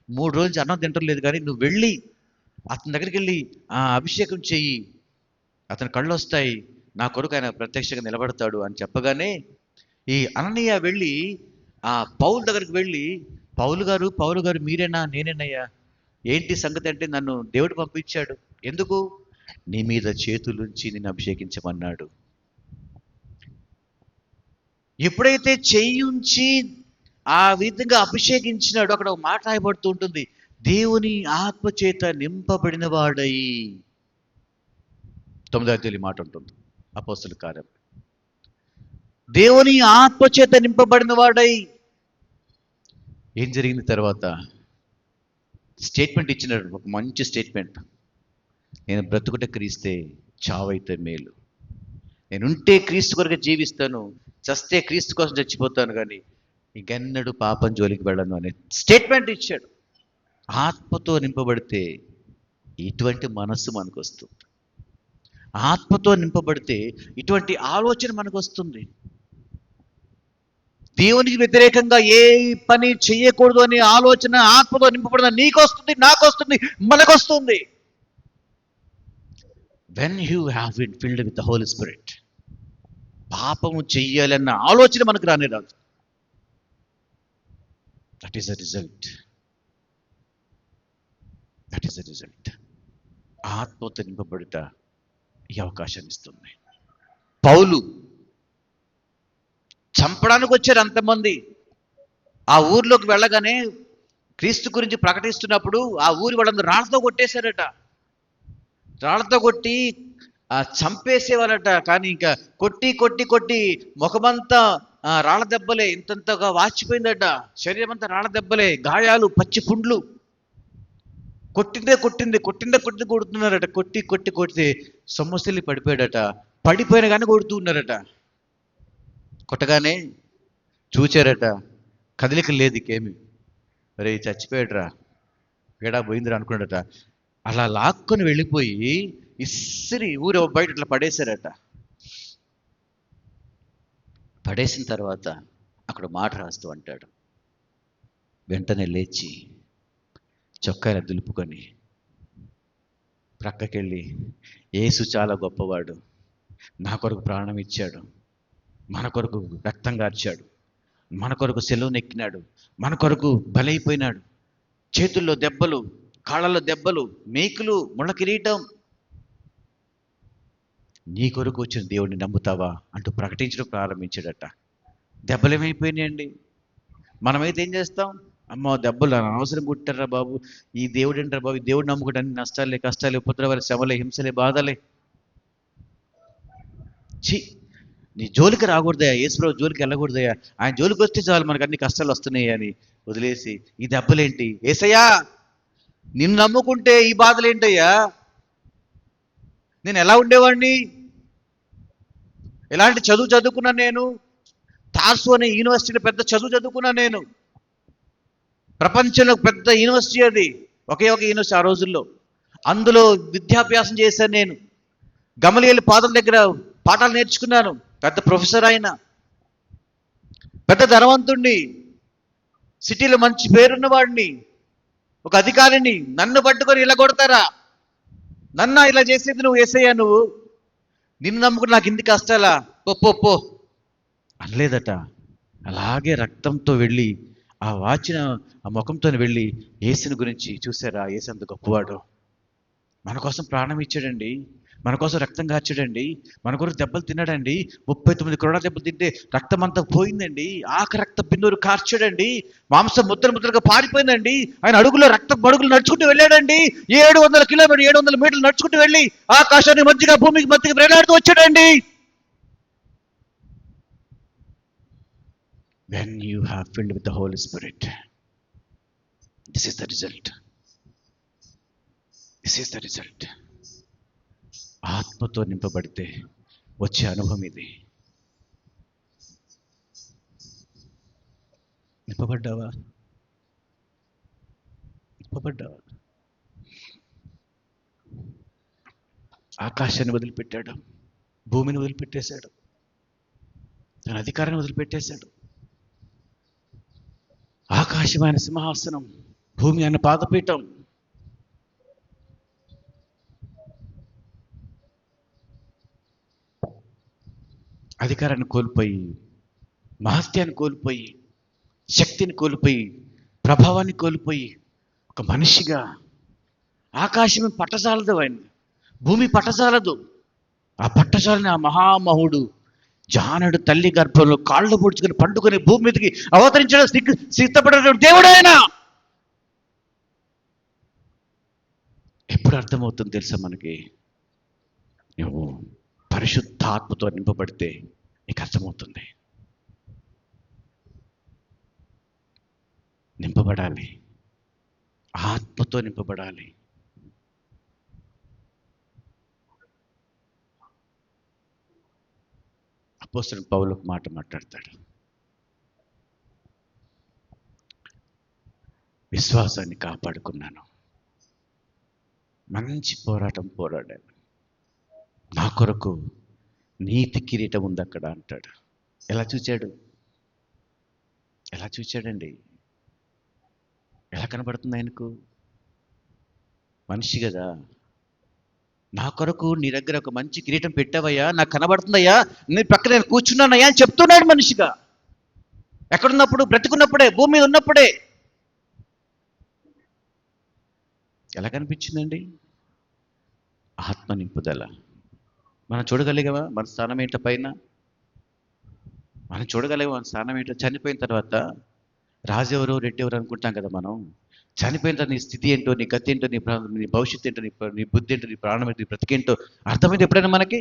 [SPEAKER 1] 3 రోజులు అన్నం తింటలేదు, కానీ నువ్వు వెళ్ళి అతని దగ్గరికి వెళ్ళి అభిషేకం చెయ్యి, అతని కళ్ళు వస్తాయి, నా కొరకు ఆయన ప్రత్యక్షంగా నిలబడతాడు అని చెప్పగానే ఈ అననీయ వెళ్ళి ఆ పౌలు దగ్గరికి వెళ్ళి, పౌలు గారు మీరేనా? నేనేనయ్యా. ఏంటి సంగతి అంటే, నన్ను దేవుడు పంపించాడు. ఎందుకు? నీ మీద చేతులుంచి నిన్ను అభిషేకించమన్నాడు. ఎప్పుడైతే చెయ్యి ఉంచి ఆ విధంగా అభిషేకించినాడు, అక్కడ ఒక మాట రాయబడుతూ ఉంటుంది, దేవుని ఆత్మచేత నింపబడిన వాడై. 9వ అధ్యాయం మాట ఉంటుంది అపోస్తలుల కార్యం. దేవుని ఆత్మచేత నింపబడిన వాడై. ఏం జరిగింది తర్వాత? స్టేట్మెంట్ ఇచ్చినాడు, ఒక మంచి స్టేట్మెంట్. నేను బ్రతుకుట క్రీస్తే, చావైతే మేలు. నేనుంటే క్రీస్తు కొరకు జీవిస్తాను, చస్తే క్రీస్తు కోసం చచ్చిపోతాను, కానీ ఇంకెన్నడూ పాపం జోలికి వెళ్ళను అనే స్టేట్మెంట్ ఇచ్చాడు. ఆత్మతో నింపబడితే ఇటువంటి మనస్సు మనకు వస్తుంది. ఆత్మతో నింపబడితే ఇటువంటి ఆలోచన మనకు వస్తుంది. దేవునికి వ్యతిరేకంగా ఏ పని చేయకూడదు అనే ఆలోచన ఆత్మతో నింపబడిన నీకు వస్తుంది, నాకు వస్తుంది, మనకు వస్తుంది. When you have been filled with the Holy Spirit, పాపము చెయ్యాలన్న ఆలోచన మనకు రానే రాదు. That is the result. ఆత్మతో నింపబడుట ఈ అవకాశాన్ని ఇస్తుంది. పౌలు చంపడానికి వచ్చారు అంతమంది. ఆ ఊర్లోకి వెళ్ళగానే క్రీస్తు గురించి ప్రకటిస్తున్నప్పుడు ఆ ఊరి వాళ్ళందరూ రాళ్లతో కొట్టేశారట. రాళ్లతో కొట్టి చంపేసేవారట. కానీ ఇంకా కొట్టి కొట్టి కొట్టి ముఖమంతా రాళ్ళ దెబ్బలే, ఇంతంతగా వాచిపోయిందట. శరీరం అంతా రాళ్ళ దెబ్బలే, గాయాలు, పచ్చి పుండ్లు. కొట్టిందే కొడుతున్నారట. కొట్టి కొట్టి కొట్టి సొమ్మసిల్లి పడిపోయాడట. పడిపోయిన కానీ కొడుతూ ఉన్నారట. కొట్టగానే చూచారట, కదలిక లేదు ఇంకేమి. రే చచ్చిపోయాడురా, గడా పోయిందిరా అనుకున్నాడట. అలా లాక్కొని వెళ్ళిపోయి ఇస్సిరి ఊరు బయట ఇట్లా పడేశారట. పడేసిన తర్వాత అక్కడ మాట రాస్తూ అంటాడు, వెంటనే లేచి చొక్కాయలు దులుపుకొని ప్రక్కకెళ్ళి, యేసు చాలా గొప్పవాడు, నా కొరకు ప్రాణం ఇచ్చాడు, మన కొరకు రక్తం కార్చాడు, మన కొరకు సెలవును ఎక్కినాడు, మన కొరకు బలైపోయినాడు, చేతుల్లో దెబ్బలు, కాళ్ళలో దెబ్బలు, మేకులు, ముళ్ళ కిరీటం, నీ కొరకు వచ్చిన దేవుడిని నమ్ముతావా అంటూ ప్రకటించడం ప్రారంభించాడట. దెబ్బలు ఏమైపోయినాయండి? మనమైతే ఏం చేస్తాం? అమ్మో దెబ్బలు అనవసరం కుట్టారా బాబు, ఈ దేవుడు ఏంటారా బాబు, ఈ దేవుడు నమ్ముకుంటే అన్ని నష్టాలే, కష్టాలే, ఉపద్రవాలే, శ్రమలే, హింసలే, బాధలే. ఛీ, నీ జోలికి రాకూడదయా, యేసుప్రభు జోలికి వెళ్ళకూడదయా, ఆయన జోలికి వస్తే చాలు మనకు అన్ని కష్టాలు వస్తున్నాయి అని వదిలేసి ఈ దెబ్బలేంటి, యేసయ్యా నిన్ను నమ్ముకుంటే ఈ బాధలేంటయ్యా, నేను ఎలా ఉండేవాడిని, ఎలాంటి చదువు చదువుకున్నాను నేను, తార్సు అనే యూనివర్సిటీలో పెద్ద చదువు చదువుకున్నాను నేను, ప్రపంచంలో పెద్ద యూనివర్సిటీ అది, ఒకే ఒక యూనివర్సిటీ ఆ రోజుల్లో, అందులో విద్యాభ్యాసం చేశాను నేను, గమలీయేలు పాదం దగ్గర పాఠాలు నేర్చుకున్నాను, పెద్ద ప్రొఫెసర్ అయిన, పెద్ద ధనవంతుణ్ణి, సిటీలో మంచి పేరున్న వాడిని, ఒక అధికారిని, నన్ను పట్టుకొని ఇలా కొడతారా, నన్ను ఇలా చేసేది నువ్వు యేసయ్యా, నువ్వు నిన్ను నమ్ముకుని నాకు ఇంది కష్టాలా, పో అనలేదట. అలాగే రక్తంతో వెళ్ళి ఆ వాచిన ఆ ముఖంతో వెళ్ళి యేసుని గురించి చూసారా, యేసు అంత గొప్పవాడు, మన కోసం ప్రాణం ఇచ్చాడండి, మన కోసం రక్తం కాచాడండి, మన కొరకు దెబ్బలు తిన్నాడండి, 39 కొరడా దెబ్బలు తింటే రక్తం అంతా పోయిందండి, ఆఖరి రక్త బిందువులు కార్చాడండి, మాంసం ముద్దలుగా పారిపోయిందండి, ఆయన అడుగులో రక్త బడుగులు నడుచుకుంటూ వెళ్ళాడండి, 700 కిలోమీటర్లు 700 మీటర్లు నడుచుకుంటూ వెళ్ళి ఆకాశాన్ని మధ్యగా భూమికి మధ్యగా వేలాడుతూ వచ్చాడండి. When you have filled with the Holy Spirit, this is the result. This is the result. ఆత్మతో నింపబడితే వచ్చే అనుభవం ఇది. నింపబడ్డావా? ఆకాశాన్ని వదిలిపెట్టాడు, భూమిని వదిలిపెట్టేశాడు, తన అధికారాన్ని వదిలిపెట్టేశాడు. ఆకాశమైన సింహాసనం, భూమి అన్న పాదపీఠం, అధికారాన్ని కోల్పోయి, మహత్యాన్ని కోల్పోయి, శక్తిని కోల్పోయి, ప్రభావాన్ని కోల్పోయి, ఒక మనిషిగా ఆకాశం పట్టజాలదు, ఆయన భూమి పట్టజాలదు, ఆ పట్టజాలని ఆ మహామహుడు జానుడు తల్లి గర్భంలో కాళ్ళు పొడుచుకొని పండుకొని భూమి మీదకి అవతరించడం సిద్ధపడిన దేవుడు ఆయన. ఎప్పుడు అర్థమవుతుంది తెలుసా మనకి? నువ్వు పరిశుద్ధాత్మతో నింపబడితే నీకు అర్థమవుతుంది. నింపబడాలి, ఆత్మతో నింపబడాలి. అపోస్తలుడు పౌలు ఒక మాట మాట్లాడతాడు, విశ్వాసాన్ని కాపాడుకున్నాను, మంచి పోరాటం పోరాడాను, నా కొరకు నీతి కిరీటం ఉంది అక్కడ అంటాడు. ఎలా చూచాడండి? ఎలా కనబడుతుంది ఆయనకు? మనిషి కదా, నా కొరకు నీ దగ్గర ఒక మంచి కిరీటం పెట్టావయ్యా, నాకు కనబడుతుందయ్యా, నీ పక్కన నేను కూర్చున్నానయ్యా అని చెప్తున్నాడు మనిషిగా. ఎక్కడున్నప్పుడు? బ్రతికున్నప్పుడే, భూమి మీద ఉన్నప్పుడే. ఎలా కనిపించిందండి? ఆత్మ నింపుదల. మనం చూడగలిగావా మన స్థానం ఏంటో పైన? మనం చూడగలిగా మన స్థానం ఏంటో? చనిపోయిన తర్వాత రాజెవరు రెడ్డి ఎవరు అనుకుంటాం కదా మనం. చనిపోయిన తర్వాత నీ స్థితి ఏంటో, నీ గతి ఏంటో, నీ భవిష్యత్తు ఏంటో, నీ బుద్ధి ఏంటో, నీ ప్రాణం ఏంటో, నీ బ్రతికేంటో అర్థమైంది ఎప్పుడైనా మనకి?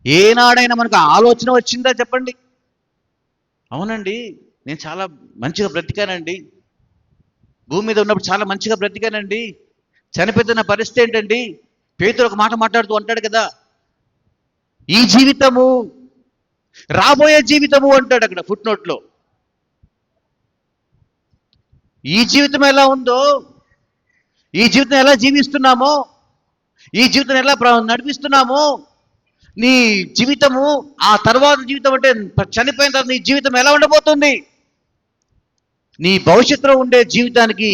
[SPEAKER 1] ఏనాడైనా మనకు ఆలోచన వచ్చిందా చెప్పండి? అవునండి, నేను చాలా మంచిగా బ్రతికానండి, భూమి మీద ఉన్నప్పుడు చాలా మంచిగా బ్రతికానండి, చనిపోతున్న పరిస్థితి ఏంటండి? పేతురు ఒక మాట మాట్లాడుతూ అంటాడు కదా, ఈ జీవితము రాబోయే జీవితము అంటాడు అక్కడ ఫుట్ నోట్లో. ఈ జీవితం ఎలా ఉందో, ఈ జీవితం ఎలా జీవిస్తున్నామో, ఈ జీవితం ఎలా నడిపిస్తున్నామో, నీ జీవితము ఆ తర్వాత జీవితం అంటే చనిపోయిన తర్వాత నీ జీవితం ఎలా ఉండబోతుంది, నీ భవిష్యత్తులో ఉండే జీవితానికి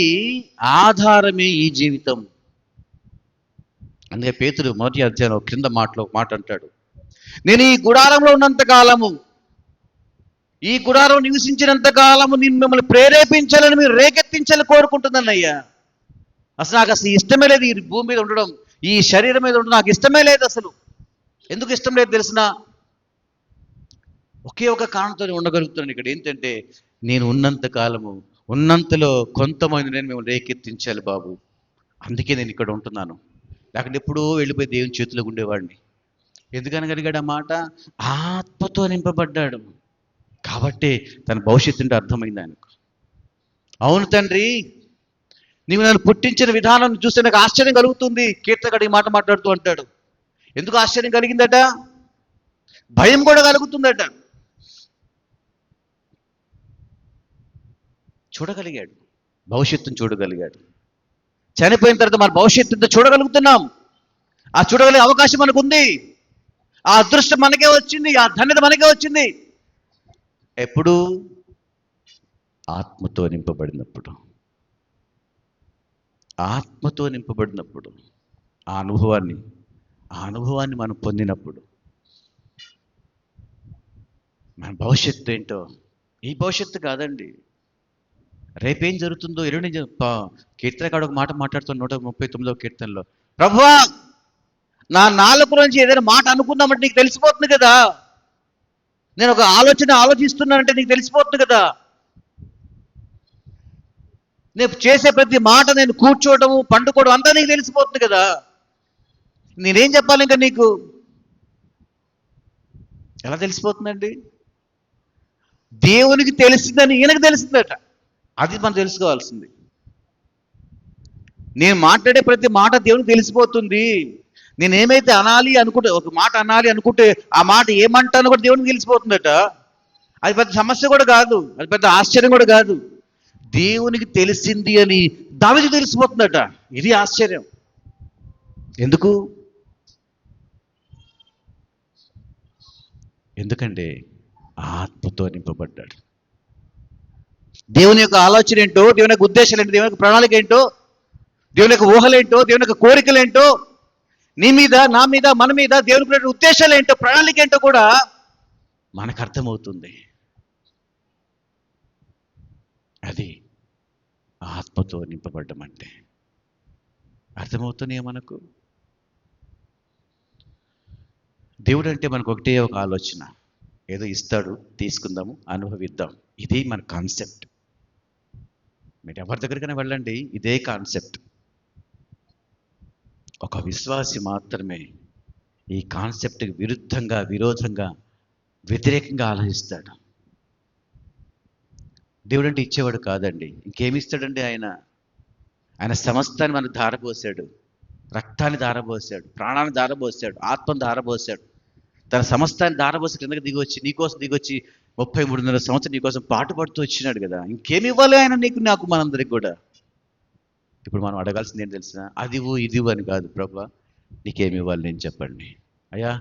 [SPEAKER 1] ఆధారమే ఈ జీవితం. అందుకే పేతురు మొదటి అధ్యాయం క్రింద మాట అంటాడు, నేను ఈ గుడారంలో ఉన్నంత కాలము, ఈ గుడారం నివసించినంత కాలము నేను మిమ్మల్ని ప్రేరేపించాలని, మీరు రేకెత్తించాలని కోరుకుంటున్నాను అయ్యా. అసలు నాకు ఇష్టమే లేదు ఈ భూమి మీద ఉండడం, ఈ శరీరం మీద ఉండడం నాకు ఇష్టమే లేదు అసలు. ఎందుకు ఇష్టం లేదు తెలిసిన? ఒకే ఒక కారణంతో ఉండగలుగుతున్నాను ఇక్కడ. ఏంటంటే నేను ఉన్నంత కాలము, ఉన్నంతలో కొంతమంది నేను మిమ్మల్ని రేకెత్తించాలి బాబు, అందుకే నేను ఇక్కడ ఉంటున్నాను. లేకపోతే ఎప్పుడూ వెళ్ళిపోయి దేవుని చేతిలో ఉండేవాడిని. ఎందుకనగలిగాడు ఆ మాట? ఆత్మతో నింపబడ్డాడు కాబట్టి తన భవిష్యత్తు అంటే అర్థమైంది ఆయనకు. అవును తండ్రి, నీవు నన్ను పుట్టించిన విధానం చూస్తే నాకు ఆశ్చర్యం కలుగుతుంది. కీర్తకుడు ఈ మాట మాట్లాడుతూ అంటాడు. ఎందుకు ఆశ్చర్యం కలిగిందట? భయం కూడా కలుగుతుందట. చూడగలిగాడు, భవిష్యత్తును చూడగలిగాడు. చనిపోయిన తర్వాత మన భవిష్యత్తుతో చూడగలుగుతున్నాం. ఆ చూడగలిగే అవకాశం మనకు ఉంది. ఆ అదృష్టం మనకే వచ్చింది, ఆ ధన్యత మనకే వచ్చింది. ఎప్పుడు? ఆత్మతో నింపబడినప్పుడు. ఆత్మతో నింపబడినప్పుడు ఆ అనుభవాన్ని మనం పొందినప్పుడు మన భవిష్యత్తు ఏంటో, ఈ భవిష్యత్తు కాదండి, రేపేం జరుగుతుందో ఎరుడి. కీర్తనకాడు ఒక మాట మాట్లాడుతున్న 139వ కీర్తనలో, ప్రభువా నా నాలుగు నుంచి ఏదైనా మాట అనుకున్నామంటే నీకు తెలిసిపోతుంది కదా, నేను ఒక ఆలోచిస్తున్నానంటే నీకు తెలిసిపోతుంది కదా, నేను చేసే ప్రతి మాట, నేను కూర్చోవడము పండుకోవడం అంతా నీకు తెలిసిపోతుంది కదా, నేనేం చెప్పాలి ఇంకా నీకు? ఎలా తెలిసిపోతుందండి? దేవునికి తెలిసిందని ఈయనకు తెలిసిందట. అది మనం తెలుసుకోవాల్సింది. నేను మాట్లాడే ప్రతి మాట దేవునికి తెలిసిపోతుంది. నేనేమైతే అనాలి అనుకుంటే, ఒక మాట అనాలి అనుకుంటే ఆ మాట ఏమంటానో కూడా దేవునికి తెలిసిపోతుందట. అది పెద్ద సమస్య కూడా కాదు, అది పెద్ద ఆశ్చర్యం కూడా కాదు. దేవునికి తెలిసింది అని దావీదుకు తెలిసిపోతుందట. ఇది ఆశ్చర్యం. ఎందుకు? ఎందుకంటే ఆత్మతో నింపబడ్డాడు. దేవుని యొక్క ఆలోచన ఏంటో, దేవుని యొక్క ఉద్దేశాలు ఏంటో, దేవుని యొక్క ప్రణాళిక ఏంటో, దేవుని యొక్క ఊహలేంటో, దేవుని యొక్క కోరికలేంటో, నీ మీద, నా మీద, మన మీద దేవుని ఉద్దేశాలు ఏంటో, ప్రణాళిక ఏంటో కూడా మనకు అర్థమవుతుంది. అది ఆత్మతో నింపబడ్డం అంటే. అర్థమవుతున్నాయా మనకు? దేవుడు అంటే మనకు ఒకటే ఒక ఆలోచన, ఏదో ఇస్తాడు, తీసుకుందాము, అనుభవిద్దాం. ఇది మన కాన్సెప్ట్. మీరు ఎవరి దగ్గరికైనా వెళ్ళండి, ఇదే కాన్సెప్ట్. ఒక విశ్వాసి మాత్రమే ఈ కాన్సెప్ట్కి విరోధంగా వ్యతిరేకంగా ఆలోచిస్తాడు. దేవుడు అంటే ఇచ్చేవాడు కాదండి. ఇంకేమిస్తాడండి ఆయన సమస్తాన్ని మనకు ధారపోసాడు, రక్తాన్ని ధారపోసాడు, ప్రాణాన్ని ధారపోసాడు, ఆత్మను ధారపోసాడు. తన సమస్తాన్ని ధారపోసి కిందకి నీకోసం దిగొచ్చి 33 సంవత్సరం నీకోసం పాటుపడుతూ వచ్చినాడు కదా. ఇంకేమి ఇవ్వాలి ఆయన నీకు, నాకు, మనందరికి కూడా? ఇప్పుడు మనం అడగాల్సింది ఏం తెలిసిన? అదివు ఇదివు అని కాదు. ప్రభువా నీకేమి ఇవ్వాలి నేను చెప్పండి. అయ్యా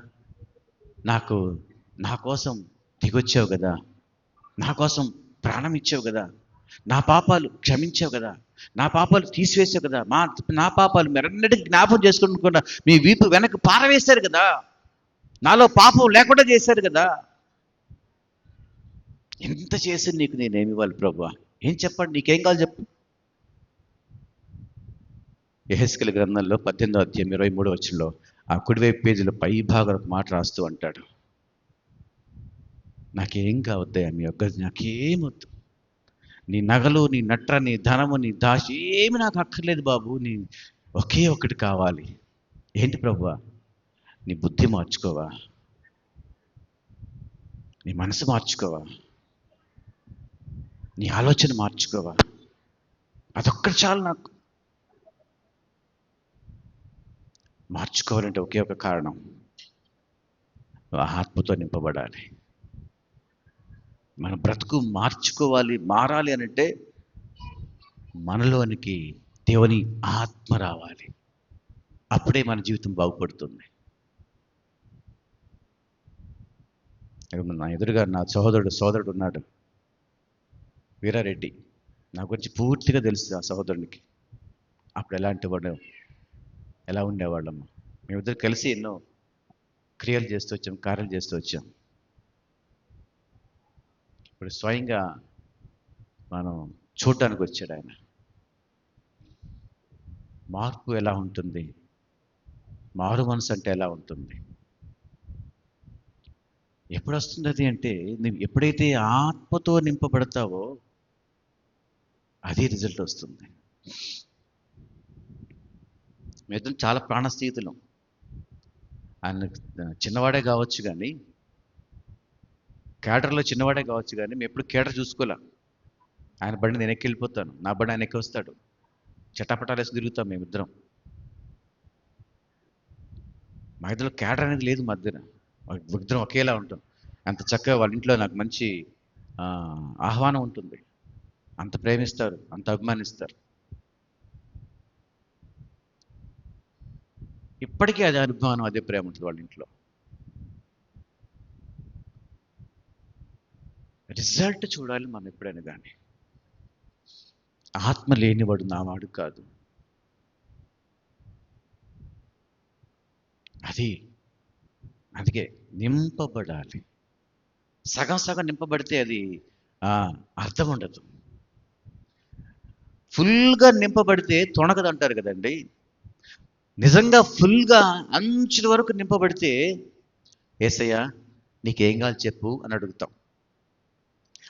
[SPEAKER 1] నా కోసం దిగొచ్చావు కదా, నా కోసం ప్రాణం ఇచ్చావు కదా, నా పాపాలు క్షమించావు కదా, నా పాపాలు తీసివేసావు కదా, నా పాపాలు మెరన్నటికి జ్ఞాపకం చేసుకుంటున్నా మీ వీపు వెనక్కి పారవేశారు కదా, నాలో పాపం లేకుండా చేశారు కదా. ఎంత చేసి నీకు నేనేమి ఇవ్వాలి ప్రభువా? ఏం చెప్పండి, నీకేం కావాలి చెప్పు. యెహెజ్కేలు గ్రంథంలో 18వ అధ్యాయం 23వ వచనంలో ఆ కుడివైపు పేజీలో పై భాగం ఒక మాట రాస్తూ అంటాడు, నాకేం కావద్దయ్యా మీ యొక్క, నాకేమొద్దు, నీ నగలు, నీ నట్ర, నీ ధనము, నీ దాచి ఏమి నాకు అక్కర్లేదు బాబు, నీ ఒకే ఒకటి కావాలి. ఏంటి ప్రభువా? నీ బుద్ధి మార్చుకోవా, నీ మనసు మార్చుకోవా, నీ ఆలోచన మార్చుకోవా, అదొక్కటి చాలు నాకు. మార్చుకోవాలంటే ఒకే ఒక కారణం, ఆత్మతో నింపబడాలి. మన బ్రతుకు మార్చుకోవాలి, మారాలి అనంటే మనలోనికి దేవుని ఆత్మ రావాలి. అప్పుడే మన జీవితం బాగుపడుతుంది. నా ఎదురుగా నా సోదరుడు ఉన్నాడు, వీరారెడ్డి. నా గురించి పూర్తిగా తెలుసు ఆ సహోదరునికి. అప్పుడు ఎలా ఉండేవాళ్ళమ్మా. మేమిద్దరు కలిసి ఎన్నో క్రియలు చేస్తూ వచ్చాం, కార్యాలు చేస్తూ వచ్చాం. ఇప్పుడు స్వయంగా మనం చూడడానికి వచ్చాడు ఆయన. మార్పు ఎలా ఉంటుంది, మారు మనసు అంటే ఎలా ఉంటుంది, ఎప్పుడు వస్తుంది అది అంటే, నువ్వు ఎప్పుడైతే ఆత్మతో నింపబడతావో అదే రిజల్ట్ వస్తుంది. మేము చాలా ప్రాణస్థితులం. ఆయన చిన్నవాడే కావచ్చు కానీ, కేడర్లో చిన్నవాడే కావచ్చు కానీ, మేము ఎప్పుడు కేడర్ చూసుకోలే. ఆయన బండి నేను ఎక్కి వెళ్ళిపోతాను, నా బండి ఆయన ఎక్కి వస్తాడు, చటాపటాలు వేసి తిరుగుతాం మేమిద్దరం. మా ఇద్దరు కేడర్ అనేది లేదు మధ్యన, ఇద్దరం ఒకేలా ఉంటాం. అంత చక్కగా వాళ్ళ ఇంట్లో నాకు మంచి ఆహ్వానం ఉంటుంది, అంత ప్రేమిస్తారు, అంత అభిమానిస్తారు. ఇప్పటికీ అదే అభిమానం, అదే ప్రేమ ఉంటుంది వాళ్ళ ఇంట్లో. రిజల్ట్ చూడాలి మనం ఎప్పుడైనా కానీ. ఆత్మ లేనివాడు నావాడు కాదు. అందుకే నింపబడాలి. సగం సగం నింపబడితే అది అర్థం ఉండదు. ఫుల్గా నింపబడితే తొణకదు అంటారు కదండి. నిజంగా ఫుల్గా అంచుల వరకు నింపబడితే, యేసయ్యా నీకేం కావాలి చెప్పు అని అడుగుతాం.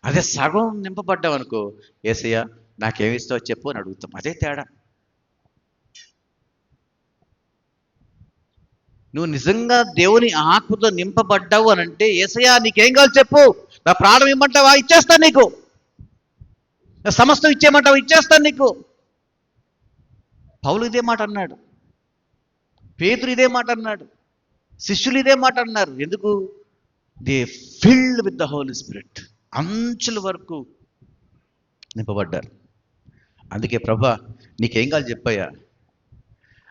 [SPEAKER 1] అదే సగం నింపబడ్డాం అనుకో, యేసయ్యా నాకేమిస్తావో చెప్పు అని అడుగుతాం. అదే తేడా. నువ్వు నిజంగా దేవుని ఆత్మతో నింపబడ్డావు అని అంటే, యేసయ్యా నీకేం కావాలి చెప్పు, నా ప్రాణం ఇమ్మంటావా ఇచ్చేస్తాను నీకు, నా సమస్తం ఇచ్చేయమంటావా ఇచ్చేస్తాను నీకు. పౌలు ఇదే మాట అన్నాడు, పేతురు ఇదే మాట అన్నాడు, శిష్యులు ఇదే మాట అన్నారు. ఎందుకు? They filled with the Holy Spirit. అంచుల వరకు నింపబడ్డారు. అందుకే ప్రభా నీకేం కావాలి చెప్పయ్యా,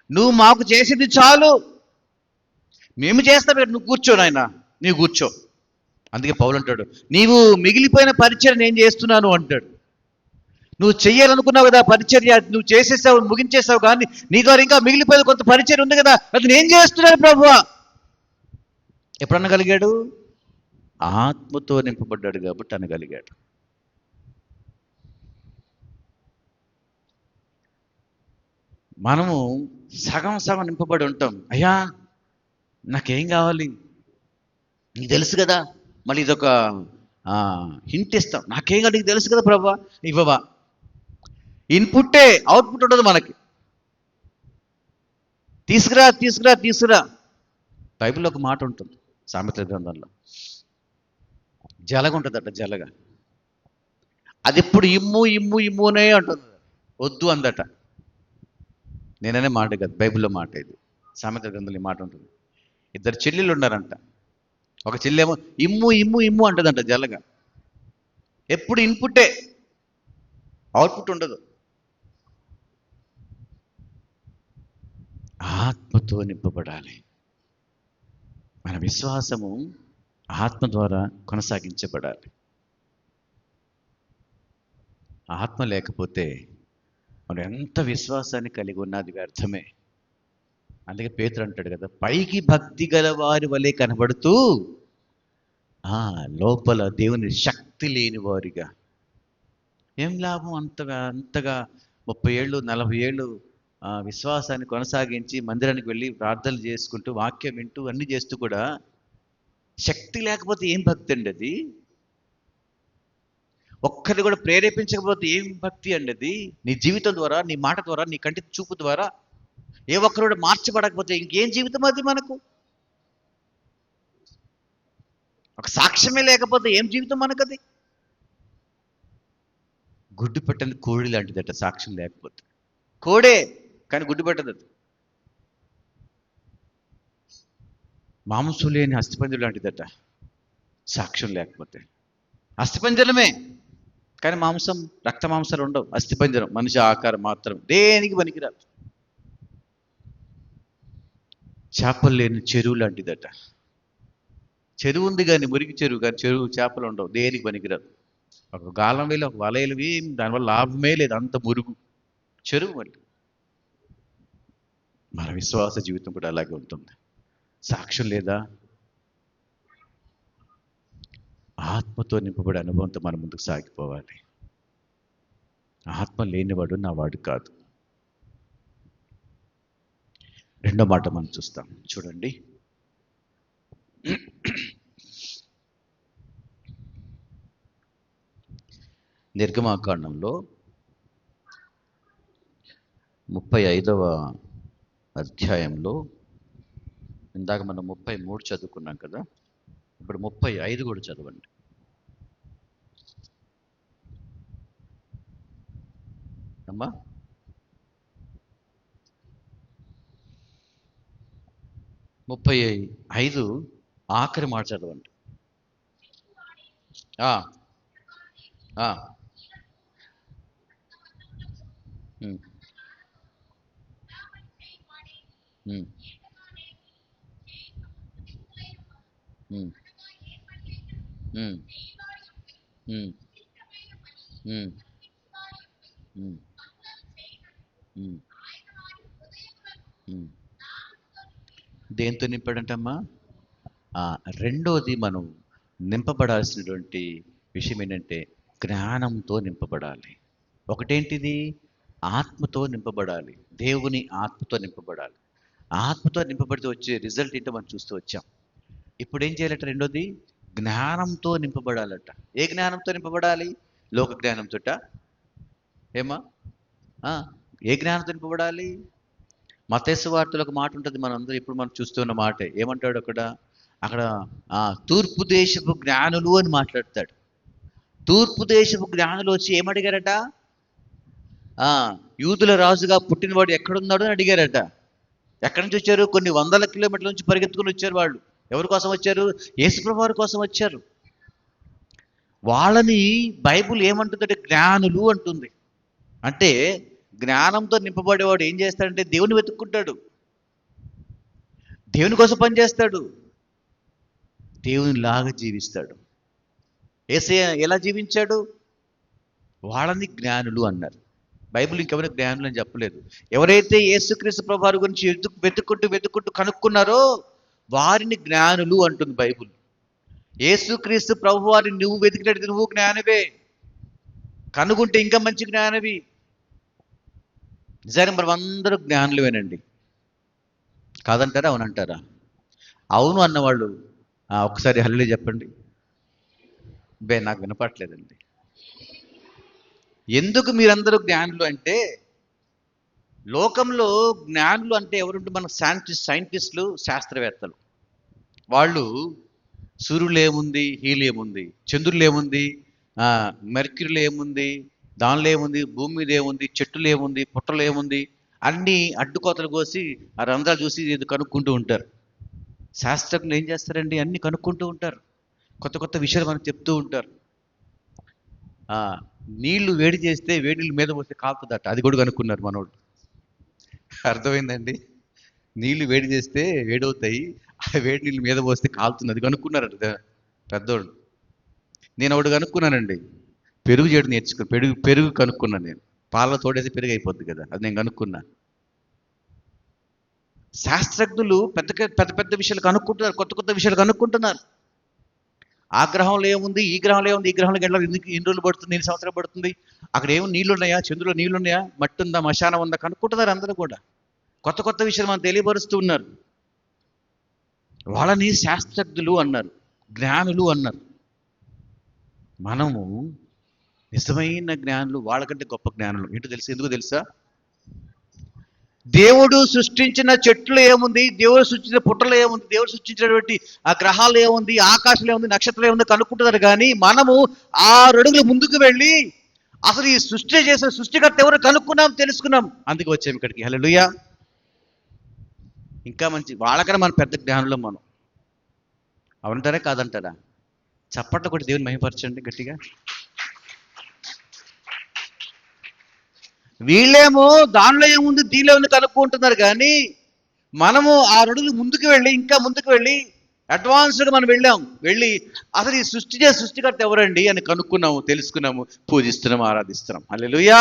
[SPEAKER 1] నువ్వు మాకు చేసింది చాలు, మేము చేస్తాం, నువ్వు కూర్చో నాయనా, నీవు కూర్చో. అందుకే పౌలు అంటాడు, నీవు మిగిలిపోయిన పరిచర్య నేను చేస్తున్నాను అంటాడు. నువ్వు చెయ్యాలనుకున్నావు కదా పరిచర్య, నువ్వు చేసేసావు, ముగించేసావు, కానీ నీ ద్వారా ఇంకా మిగిలిపోయిన కొంత పరిచర్య ఉంది కదా, అది నేను చేస్తున్నాను ప్రభువా. ఎప్పుడు అనగలిగాడు? ఆత్మతో నింపబడ్డాడు కాబట్టి అనగలిగాడు. మనము సగం సగం నింపబడి ఉంటాం. అయ్యా నాకేం కావాలి నీకు తెలుసు కదా, మళ్ళీ ఇదొక హింట్ ఇస్తాం. నాకేం కావాలి నీకు తెలుసు కదా ప్రభువా, ఇవ్వవా. ఇన్పుట్టే, అవుట్పుట్ ఉండదు మనకి. తీసుకురా తీసుకురా తీసుకురా. బైబిల్లో ఒక మాట ఉంటుంది, సామెతల గ్రంథంలో, జలగ ఉంటుందట, జలగ. అది ఎప్పుడు ఇమ్ము ఇమ్ము ఇమ్మునే అంటుంది, వద్దు అందట. నేననే మాట కదా, బైబిల్లో మాట ఇది. సామెతల గ్రంథంలో ఈ మాట ఉంటుంది. ఇద్దరు చెల్లెళ్ళు ఉన్నారంట. ఒక చెల్లెమో ఇమ్ము ఇమ్ము ఇమ్ము అంటుందంట జలగ. ఎప్పుడు ఇన్పుట్టే, అవుట్పుట్ ఉండదు. ఆత్మతో నింపబడాలి. మన విశ్వాసము ఆత్మ ద్వారా కొనసాగించబడాలి. ఆత్మ లేకపోతే మనం ఎంత విశ్వాసాన్ని కలిగి ఉన్నది వ్యర్థమే. అందుకే పేతురు అంటాడు కదా, పైకి భక్తి గల వారి వలె కనబడుతూ లోపల దేవుని శక్తి లేని వారిగా. ఏం లాభం అంతగా 30 ఏళ్ళు 40 ఏళ్ళు విశ్వాసాన్ని కొనసాగించి మందిరానికి వెళ్ళి ప్రార్థనలు చేసుకుంటూ వాక్యం వింటూ అన్ని చేస్తూ కూడా శక్తి లేకపోతే ఏం భక్తి అండి అది? ఒక్కరిని కూడా ప్రేరేపించకపోతే ఏం భక్తి అండి అది? నీ జీవితం ద్వారా, నీ మాట ద్వారా, నీ కంటి చూపు ద్వారా ఏ ఒక్కరు కూడా మార్చబడకపోతే ఇంకేం జీవితం అది మనకు? ఒక సాక్ష్యమే లేకపోతే ఏం జీవితం మనకది? గుడ్డు పెట్టని కోడి లాంటిదట సాక్ష్యం లేకపోతే. కోడే కానీ గుడ్డు పెట్టదు అది. మాంసం లేని అస్థిపంజరం లాంటిదట సాక్ష్యం లేకపోతే. అస్థిపంజరమే కానీ మాంసం, రక్త మాంసాలు ఉండవు. అస్థిపంజరం మనిషి ఆకారం మాత్రం, దేనికి పనికిరాదు. చేపలు లేని చెరువు లాంటిదట. చెరువు ఉంది కానీ మురికి చెరువు, కానీ చెరువు చేపలు ఉండవు, దేనికి పనికిరాదు. ఒక గాలం వేలు, ఒక వలయలు దానివల్ల లాభమే లేదు, అంత మురుగు చెరువు. మళ్ళీ మన విశ్వాస జీవితం కూడా అలాగే ఉంటుంది. సాక్ష్యం లేదా? ఆత్మతో నింపబడే అనుభవంతో మనం ముందుకు సాగిపోవాలి. ఆత్మ లేనివాడు నా వాడు కాదు. రెండో మాట మనం చూస్తాం, చూడండి. నిర్గమాకాండంలో 35వ అధ్యాయంలో, ఇందాక మనం 33 చదువుకున్నాం కదా, ఇప్పుడు 35 కూడా చదవండి. అమ్మా 35 ఆఖరి మాట చదవండి. దేంతో నింపాడంటమ్మా? రెండోది మనం నింపబడాల్సినటువంటి విషయం ఏంటంటే జ్ఞానంతో నింపబడాలి. ఒకటేంటిది? ఆత్మతో నింపబడాలి. దేవుని ఆత్మతో నింపబడాలి. ఆత్మతో నింపబడితే వచ్చే రిజల్ట్ ఏంటో మనం చూస్తూ వచ్చాం. ఇప్పుడు ఏం చేయాలట? రెండోది జ్ఞానంతో నింపబడాలట. ఏ జ్ఞానంతో నింపబడాలి? లోక జ్ఞానంతో. ఏమా ఏ జ్ఞానంతో నింపబడాలి? మత్తయి సువార్తలో ఒక మాట ఉంటుంది, మనందరూ ఇప్పుడు మనం చూస్తున్న మాటే. ఏమంటాడు అక్కడ తూర్పు దేశపు జ్ఞానులు అని మాట్లాడతాడు. తూర్పు దేశపు జ్ఞానులు వచ్చి ఏమడిగారట? యూదుల రాజుగా పుట్టినవాడు ఎక్కడున్నాడు అని అడిగారట. ఎక్కడి నుంచి వచ్చారు? కొన్ని వందల కిలోమీటర్ల నుంచి పరిగెత్తుకుని వచ్చారు వాళ్ళు. ఎవరి కోసం వచ్చారు? యేసుప్రభు వారి కోసం వచ్చారు. వాళ్ళని బైబుల్ ఏమంటుందంటే జ్ఞానులు అంటుంది. అంటే జ్ఞానంతో నింపబడేవాడు ఏం చేస్తాడంటే దేవుని వెతుక్కుంటాడు, దేవుని కోసం పనిచేస్తాడు, దేవునిలాగా జీవిస్తాడు. యేసయ్య ఎలా జీవించాడు? వాళ్ళని జ్ఞానులు అన్నారు. బైబిల్ ఇంకెవరి జ్ఞానులు అని చెప్పలేదు. ఎవరైతే యేసుక్రీస్తు ప్రభు వారి గురించి వెతుక్కుంటూ కనుక్కున్నారో వారిని జ్ఞానులు అంటుంది బైబిల్. యేసుక్రీస్తు ప్రభు వారిని నువ్వు వెతికినట్టు నువ్వు జ్ఞానవే, కనుగొంటే ఇంకా మంచి జ్ఞానవి. నిజానికి మనం అందరూ జ్ఞానులవేనండి, కాదంటారా? అవునంటారా? అవును అన్నవాళ్ళు ఒకసారి హల్లెలూయా చెప్పండి. నాకు వినపట్లేదండి. ఎందుకు మీరందరూ జ్ఞానులు అంటే, లోకంలో జ్ఞానులు అంటే ఎవరుంటే మన సైంటిస్టులు, శాస్త్రవేత్తలు. వాళ్ళు సూర్యులు ఏముంది, హీలు ఏముంది, చంద్రులు ఏముంది, మెర్క్యూరీలో ఏముంది, దానిలో ఏముంది, భూమి మీద ఏముంది, చెట్టులు ఏముంది, పుట్టలు ఏముంది, అన్నీ అడ్డుకోతలు కోసి ఆ రంధ్రాలు చూసి ఇది కనుక్కుంటూ ఉంటారు. శాస్త్రజ్ఞులు ఏం చేస్తారండి? అన్ని కనుక్కుంటూ ఉంటారు, కొత్త కొత్త విషయాలు మనకు చెప్తూ ఉంటారు. నీళ్లు వేడి చేస్తే వేడి నీళ్ళు మీద పోస్తే కాలుతుందట, అది కూడా కనుక్కున్నారు మనోళ్ళు. అర్థమైందండి? నీళ్లు వేడి చేస్తే వేడవుతాయి, ఆ వేడి నీళ్ళు మీద పోస్తే కాలుతుంది, అది కనుక్కున్నారట పెద్దోళ్ళు. నేను ఒకటి కనుక్కున్నానండి, పెరుగు చేయడం నేర్చుకుని పెరుగు కనుక్కున్నాను నేను. పాలలో తోడేసి పెరుగు అయిపోద్ది కదా, అది నేను కనుక్కున్నా. శాస్త్రజ్ఞులు పెద్ద పెద్ద విషయాలు కనుక్కుంటున్నారు, కొత్త కొత్త విషయాలు కనుక్కుంటున్నారు. ఆ గ్రహంలో ఏముంది, ఈ గ్రహంలో ఏముంది, ఈ గ్రహంలో గంటలు ఎన్ని రోజులు పడుతుంది, ఎన్ని సంవత్సరాలు పడుతుంది, అక్కడ ఏమి నీళ్ళు ఉన్నాయా, చంద్రులో నీళ్ళు ఉన్నాయా, మట్టి ఉందా, మశానం ఉందా కనుక్కుంటున్నారు. అందరూ కూడా కొత్త కొత్త విషయాలు మనం తెలియపరుస్తూ ఉన్నారు. వాళ్ళని శాస్త్రజ్ఞులు అన్నారు, జ్ఞానులు అన్నారు. మనము నిజమైన జ్ఞానులు వాళ్ళకంటే గొప్ప జ్ఞానులు ఏంటో తెలుసు, ఎందుకు తెలుసా? దేవుడు సృష్టించిన చెట్లు ఏముంది, దేవుడు సృష్టించిన పుట్టలు ఏముంది, దేవుడు సృష్టించినటువంటి ఆ గ్రహాలు ఏముంది, ఆకాశంలో ఏముంది, నక్షత్రాలు ఏముంది కనుక్కుంటున్నారు. కానీ మనము 6 అడుగులు ముందుకు వెళ్ళి అసలు ఈ సృష్టి చేసిన సృష్టికర్త ఎవరు కనుక్కున్నాం, తెలుసుకున్నాం. అందుకే వచ్చాము ఇక్కడికి. హల్లెలూయా. ఇంకా మంచి వాళ్ళకన్నా మనం పెద్ద జ్ఞానులం మనం. అవునంటారా కాదంటారా? చప్పట్లు కొట్టి దేవుని మహిమపరచండి గట్టిగా. వీళ్ళేమో దానిలో ఏముంది దీనిలో ఏముంది కనుక్కుంటున్నారు. కానీ మనము 6 అడుగులు ముందుకు వెళ్ళి, ఇంకా ముందుకు వెళ్ళి అడ్వాన్స్డ్గా మనం వెళ్ళి అసలు ఈ సృష్టికర్త ఎవరండి అని కనుక్కున్నాము, తెలుసుకున్నాము, పూజిస్తున్నాము, ఆరాధిస్తున్నాం. హల్లెలూయా.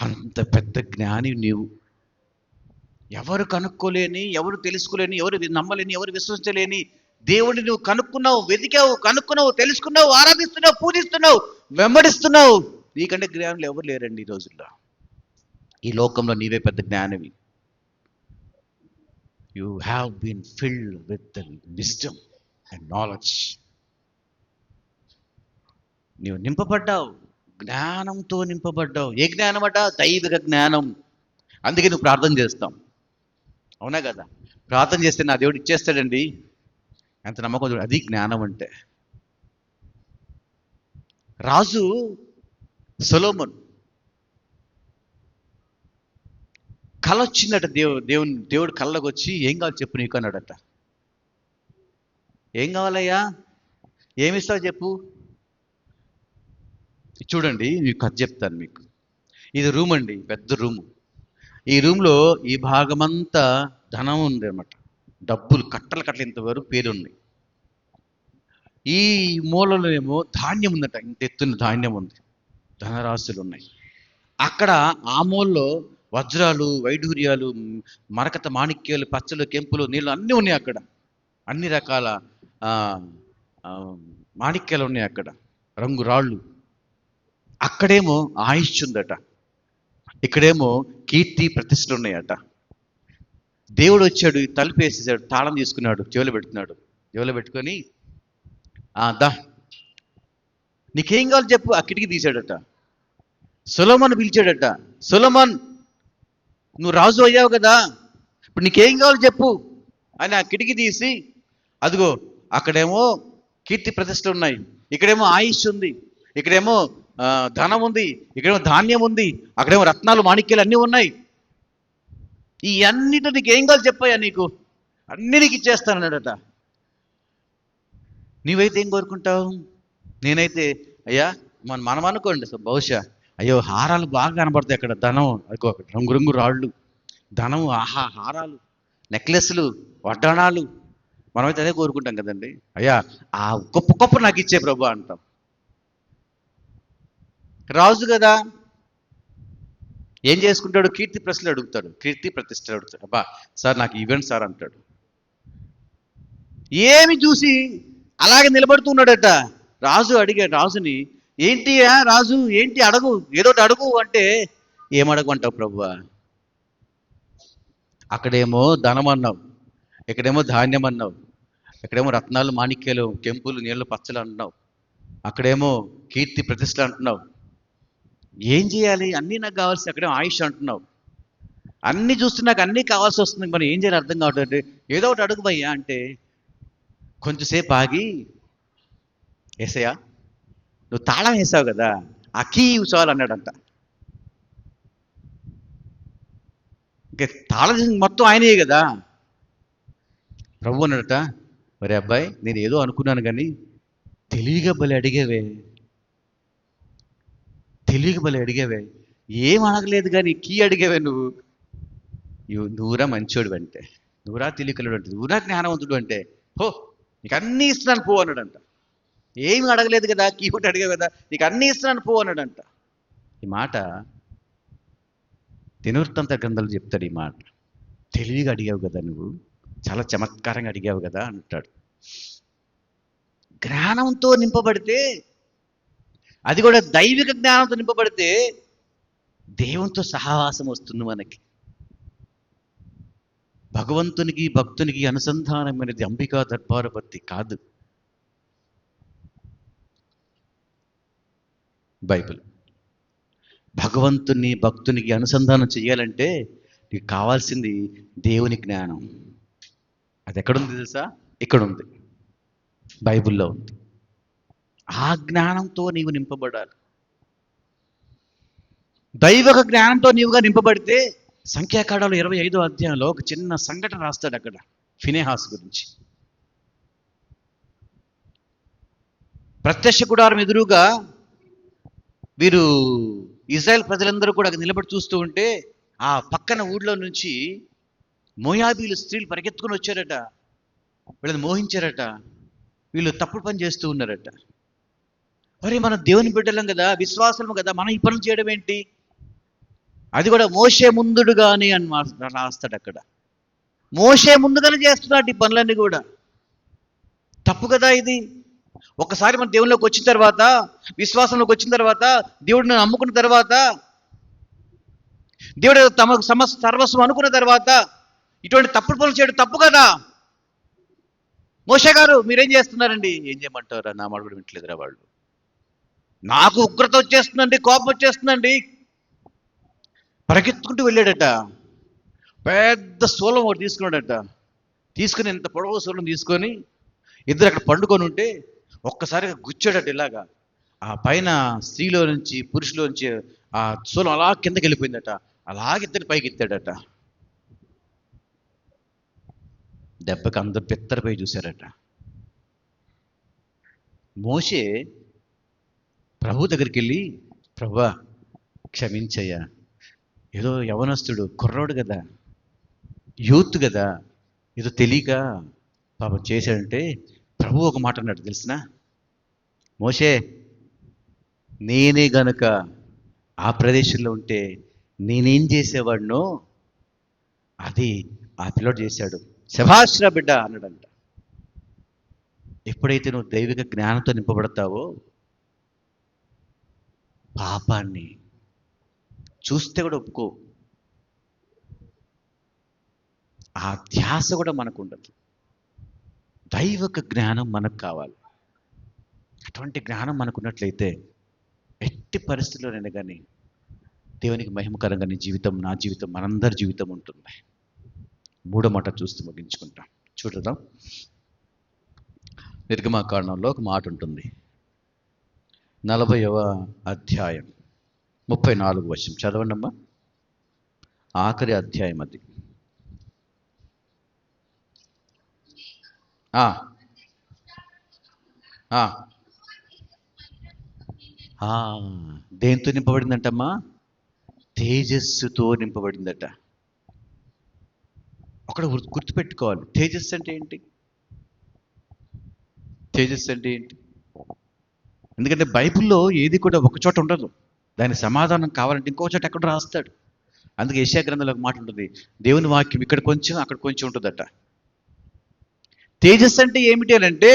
[SPEAKER 1] అంత పెద్ద జ్ఞాని నీవు. ఎవరు కనుక్కోలేని, ఎవరు తెలుసుకోలేని, ఎవరు నమ్మలేని, ఎవరు విశ్వసించలేని దేవుడిని నువ్వు కనుక్కున్నావు, వెతికావు, కనుక్కున్నావు, తెలుసుకున్నావు, ఆరాధిస్తున్నావు, పూజిస్తున్నావు, వెంబడిస్తున్నావు. నీకంటే జ్ఞానులు ఎవరు లేరండి ఈ రోజుల్లో. ఈ లోకంలో నీవే పెద్ద జ్ఞానివి. You have been filled with the wisdom and knowledge. నీవు నింపబడ్డావు, జ్ఞానంతో నింపబడ్డావు. ఏ జ్ఞానం అట? దైవిక జ్ఞానం. అందుకే నువ్వు ప్రార్థన చేస్తాం. అవునా కదా? ప్రార్థన చేస్తే నా దేవుడు ఇచ్చేస్తాడండి. ఎంత నమ్మకం చూడు. అది జ్ఞానం అంటే. రాజు సొలొమోను కళ వచ్చిందట. దేవుడు కళ్ళకు వచ్చి ఏం కావాలి చెప్పు నీకు అన్నాడట. ఏం కావాలయ్యా, ఏమిస్తావు చెప్పు. చూడండి, మీకు కథ చెప్తాను మీకు. ఇది రూమ్ అండి, పెద్ద రూము. ఈ రూమ్లో ఈ భాగమంతా ధనం ఉంది అన్నమాట. డబ్బులు కట్టలు ఇంతవరకు పేరున్నాయి. ఈ మూలలో ఏమో ధాన్యం ఉందట, ఇంత ఎత్తున ధాన్యం ఉంది, ధనరాశులు ఉన్నాయి. అక్కడ ఆ మూలలో వజ్రాలు, వైఢూర్యాలు, మరకత మాణిక్యాలు, పచ్చలు, కెంపులు, నీళ్ళు అన్నీ ఉన్నాయి అక్కడ. అన్ని రకాల మాణిక్యాలు ఉన్నాయి అక్కడ, రంగు రాళ్ళు. అక్కడేమో ఆయుష్ ఉందట, ఇక్కడేమో కీర్తి ప్రతిష్టలు ఉన్నాయట. దేవుడు వచ్చాడు, తలుపు వేసేసాడు, తాళం తీసుకున్నాడు, చెవులు పెడుతున్నాడు. చెవులు పెట్టుకొని దా నీకేం కావాలి చెప్పు. ఆ కిటికీ తీశాడట. సొలొమోను పిలిచాడట. సొలొమోన్, నువ్వు రాజు అయ్యావు కదా, ఇప్పుడు నీకేం కావాలి చెప్పు అని ఆ కిటికీ తీసి, అదిగో అక్కడేమో కీర్తి ప్రతిష్టలు ఉన్నాయి, ఇక్కడేమో ఆయుష్ ఉంది, ఇక్కడేమో ధనం ఉంది, ఇక్కడేమో ధాన్యం ఉంది, అక్కడేమో రత్నాలు, మాణిక్యాలు అన్నీ ఉన్నాయి. ఈ అన్నిటితో నీకు ఏం కావాలి చెప్పాయా, నీకు అన్ని నీకు ఇచ్చేస్తానన్నాడట. నీవైతే ఏం కోరుకుంటావు? నేనైతే అయ్యా మనం అనుకోండి బహుశా, అయ్యో హారాలు బాగా కనబడతాయి అక్కడ, ధనం, అదిగో రంగు రాళ్ళు, ధనం, హారాలు, నెక్లెస్లు, వడ్డాణాలు. మనమైతే అదే కోరుకుంటాం కదండి. అయ్యా ఆ గొప్ప నాకు ఇచ్చే ప్రభు అంటాం. రాజు కదా, ఏం చేసుకుంటాడు? కీర్తి ప్రశ్నలు అడుగుతాడు, కీర్తి ప్రతిష్టలు అడుగుతాడు. అబ్బా సార్ నాకు ఈవెంట్ సార్ అంటాడు. ఏమి చూసి అలాగే నిలబడుతున్నాడట. రాజు అడిగాడు రాజుని, ఏంటి రాజు, ఏంటి అడుగు, ఏదోటి అడుగు అంటే, ఏమడగమంటావు ప్రభువా? అక్కడేమో ధనం అన్నావు, ఇక్కడేమో ధాన్యం అన్నావు, ఇక్కడేమో రత్నాలు, మాణిక్యాలు, కెంపులు, నీళ్ళు, పచ్చలు అంటున్నావు, అక్కడేమో కీర్తి ప్రతిష్టలు అంటున్నావు. ఏం చేయాలి? అన్నీ నాకు కావాల్సి, అక్కడేమో ఆయుష్ అంటున్నావు. అన్నీ చూస్తే నాకు అన్నీ కావాల్సి వస్తుంది, మనం ఏం చేయాలి అర్థం కావట్లేదు. ఏదో ఒకటి అడుగు భయ్యా అంటే, కొంచెంసేపు ఆగి, యేసయ్యా నువ్వు తాళం వేసావు కదా, ఆ కీ చాలు అన్నాడంట. ఇంకా తాళం మొత్తం ఆయనే కదా. ప్రభు అన్నాడట, మరి అబ్బాయి నేను ఏదో అనుకున్నాను కానీ తెలివిగా బలి అడిగావే, ఏం అడగలేదు కానీ కీ అడిగావే నువ్వురా మంచోడు అంటే, నువ్వురా తెలివికలుడు అంటే, నువ్వురా జ్ఞానవంతుడు అంటే, హో నీకు అన్నీ ఇస్తున్నాను పో అన్నాడంట. ఏమి అడగలేదు కదా, కీ ఒకటి అడిగావు కదా, నీకు అన్నీ ఇస్తున్నాను పో అన్నాడంట. ఈ మాట దినవృత్తాంత గ్రంథాలు చెప్తాడు. ఈ మాట తెలివిగా అడిగావు కదా, నువ్వు చాలా చమత్కారంగా అడిగావు కదా అంటాడు. జ్ఞానంతో నింపబడితే, అది కూడా దైవిక జ్ఞానంతో నింపబడితే దేవునితో సహవాసం వస్తుంది మనకి. భగవంతునికి భక్తునికి అనుసంధానమైనది అంబికా దర్బార భక్తి కాదు. బైబిల్. భగవంతుని భక్తునికి అనుసంధానం చేయాలంటే నీకు కావాల్సింది దేవుని జ్ఞానం. అది ఎక్కడుంది తెలుసా? ఇక్కడ ఉంది, బైబిల్లో ఉంది. ఆ జ్ఞానంతో నీవు నింపబడాలి. దైవక జ్ఞానంతో నీవుగా నింపబడితే సంఖ్యాకాండంలో 25వ అధ్యాయంలో ఒక చిన్న సంఘటన రాస్తాడు అక్కడ, ఫినెహాస్ గురించి. ప్రత్యక్ష గుడారం ఎదురుగా వీరు ఇజ్రాయెల్ ప్రజలందరూ కూడా నిలబడి చూస్తూ ఉంటే ఆ పక్కన ఊళ్ళో నుంచి మోయాబీలు స్త్రీలు పరిగెత్తుకుని వచ్చారట. వీళ్ళని మోహించారట. వీళ్ళు తప్పుడు పని చేస్తూ ఉన్నారట. మరి మనం దేవుని బిడ్డలం కదా, విశ్వాసం కదా, మనం ఈ పనులు చేయడం ఏంటి? అది కూడా మోషే ముందుడుగాని అని రాస్తాడు అక్కడ. మోషే ముందుగానే చేస్తున్నాడు ఈ పనులన్నీ కూడా. తప్పు కదా ఇది. ఒకసారి మన దేవునిలోకి వచ్చిన తర్వాత, విశ్వాసంలోకి వచ్చిన తర్వాత, దేవుడిని నమ్ముకున్న తర్వాత, దేవుడు తమకు సర్వస్వం అనుకున్న తర్వాత ఇటువంటి తప్పుడు పనులు చేయడం తప్పు కదా. మోషే గారు మీరేం చేస్తున్నారండి? ఏం చేయమంటారా, నా మాట కూడా వింటలేదురా వాళ్ళు. నాకు ఉగ్రత వచ్చేస్తుందండి, కోపం వచ్చేస్తుందండి. పరిగెత్తుకుంటూ వెళ్ళాడట. పెద్ద శూలం ఒకటి తీసుకున్నాడట. తీసుకుని ఇంత పొడవు శూలం తీసుకొని ఇద్దరు అక్కడ పండుకొని ఉంటే ఒక్కసారిగా గుచ్చాడట ఇలాగా. ఆ పైన స్త్రీలో నుంచి పురుషులో నుంచి ఆ శూలం అలా కిందకి వెళ్ళిపోయిందట. అలాగే ఇద్దరు పైకి ఎత్తాడట. దెబ్బకి అందరు పెత్తరపై చూశారట. మోషే ప్రభు దగ్గరికి వెళ్ళి, ప్రభువా క్షమించయ్యా, ఏదో యవనస్తుడు కుర్రోడు కదా, యూత్ కదా, ఏదో తెలియక పాపం చేశాడంటే ప్రభు ఒక మాట అన్నాడు తెలిసిన, మోషే నేనే గనుక ఆ ప్రదేశంలో ఉంటే నేనేం చేసేవాడినో అది ఆ పిల్లోడు చేశాడు, శభాష్రా బిడ్డ అన్నాడంట. ఎప్పుడైతే నువ్వు దైవిక జ్ఞానంతో నింపబడతావో పాపాన్ని చూస్తే కూడా ఒప్పుకో. ఆ ధ్యాస కూడా మనకు ఉండదు. దైవిక జ్ఞానం మనకు కావాలి. అటువంటి జ్ఞానం మనకున్నట్లయితే ఎట్టి పరిస్థితుల్లోనైనా కానీ దేవునికి మహిమకరంగా నీ జీవితం, నా జీవితం, మనందరి జీవితం ఉంటుంది. మూడో మాట చూస్తూ ముగించుకుంటాం. చూడదాం. నిర్గమాకాండంలో ఒక మాట ఉంటుంది, 40వ అధ్యాయం 34వ వచనం చదవండి అమ్మా. ఆఖరి అధ్యాయం అది. దేంతో నింపబడిందంటమ్మా? తేజస్సుతో నింపబడిందట. అక్కడ గుర్తుపెట్టుకోవాలి, తేజస్సు అంటే ఏంటి? తేజస్సు అంటే ఏంటి? ఎందుకంటే బైబిల్లో ఏది కూడా ఒక చోట ఉండదు. దాని సమాధానం కావాలంటే ఇంకో చోట ఎక్కడ రాస్తాడు. అందుకే యెషయా గ్రంథంలో ఒక మాట ఉంటుంది, దేవుని వాక్యం ఇక్కడ కొంచెం అక్కడ కొంచెం ఉంటుందట. తేజస్సు అంటే ఏమిటి అని అంటే,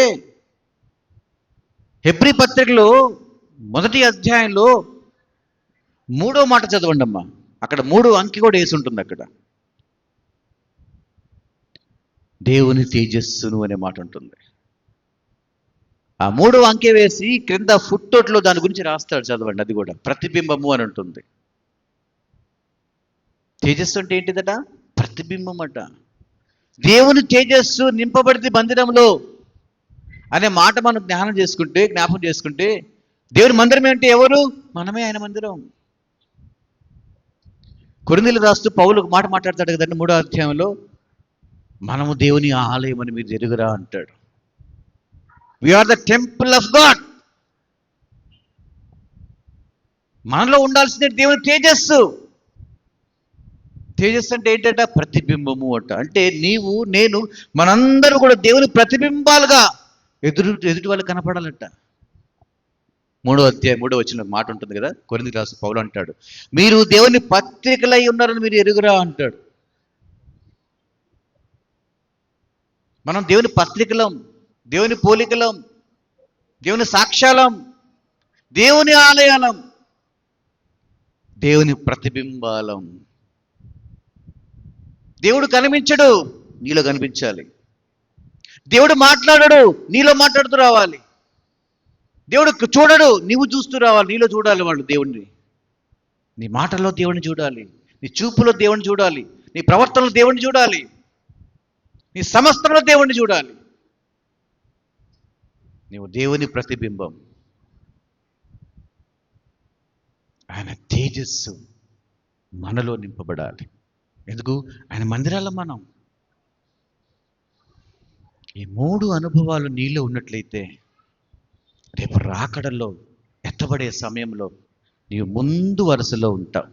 [SPEAKER 1] హెబ్రీ పత్రికలో 1వ అధ్యాయంలో 3వ మాట చదవండి అమ్మా. అక్కడ 3 అంకె కూడా వేసి ఉంటుంది. అక్కడ దేవుని తేజస్సును అనే మాట ఉంటుంది. ఆ 3వ అంకె వేసి క్రింద ఫుట్నోట్లో దాని గురించి రాస్తాడు, చదవండి. అది కూడా ప్రతిబింబము అని ఉంటుంది. తేజస్సు అంటే ఏంటిదట? ప్రతిబింబం అట. దేవుని తేజస్సు నింపబడితే మందిరంలో అనే మాట మనం జ్ఞాపకం చేసుకుంటే దేవుని మందిరం ఏంటి? ఎవరు? మనమే ఆయన మందిరం. కొరింథీయులకు రాస్తూ పౌలు మాట మాట్లాడతాడు కదండి 3వ అధ్యాయంలో, మనము దేవుని ఆలయం అని మీరు ఎరుగురా అంటాడు. We are the temple of God. మనలో ఉండాల్సిందే దేవుని తేజస్సు. తేజస్సు అంటే ఏంటంట? ప్రతిబింబము అంట. అంటే నీవు, నేను, మనందరూ కూడా దేవుని ప్రతిబింబాలుగా ఎదుటి వాళ్ళు కనపడాలంట. 3వ అధ్యాయం 3వ వచనంలో మాట ఉంటుంది కదా, కొరింథీయులకు రాస్తూ పౌలు అంటాడు, మీరు దేవుని పత్రికలై ఉన్నారని మీరు ఎరుగురా అంటాడు. మనం దేవుని పత్రికలం, దేవుని పోలికలం, దేవుని సాక్ష్యాలం, దేవుని ఆలయాలం, దేవుని ప్రతిబింబాలం. దేవుడు కనిపించడు, నీలో కనిపించాలి. దేవుడు మాట్లాడడు, నీలో మాట్లాడుతూ రావాలి. దేవుడు చూడడు, నీవు చూస్తూ రావాలి. నీలో చూడాలి వాళ్ళు దేవుణ్ణి. నీ మాటల్లో దేవుణ్ణి చూడాలి, నీ చూపులో దేవుణ్ణి చూడాలి, నీ ప్రవర్తనలో దేవుణ్ణి చూడాలి, నీ సమస్తంలో దేవుణ్ణి చూడాలి. నీవు దేవుని ప్రతిబింబం. ఆయన తేజస్సు మనలో నింపబడాలి. ఎందుకు? ఆయన మందిరాల్లో మనం. ఈ 3 అనుభవాలు నీలో ఉన్నట్లయితే రేపు రాకడలో ఎత్తబడే సమయంలో నీవు ముందు వరుసలో ఉంటావు.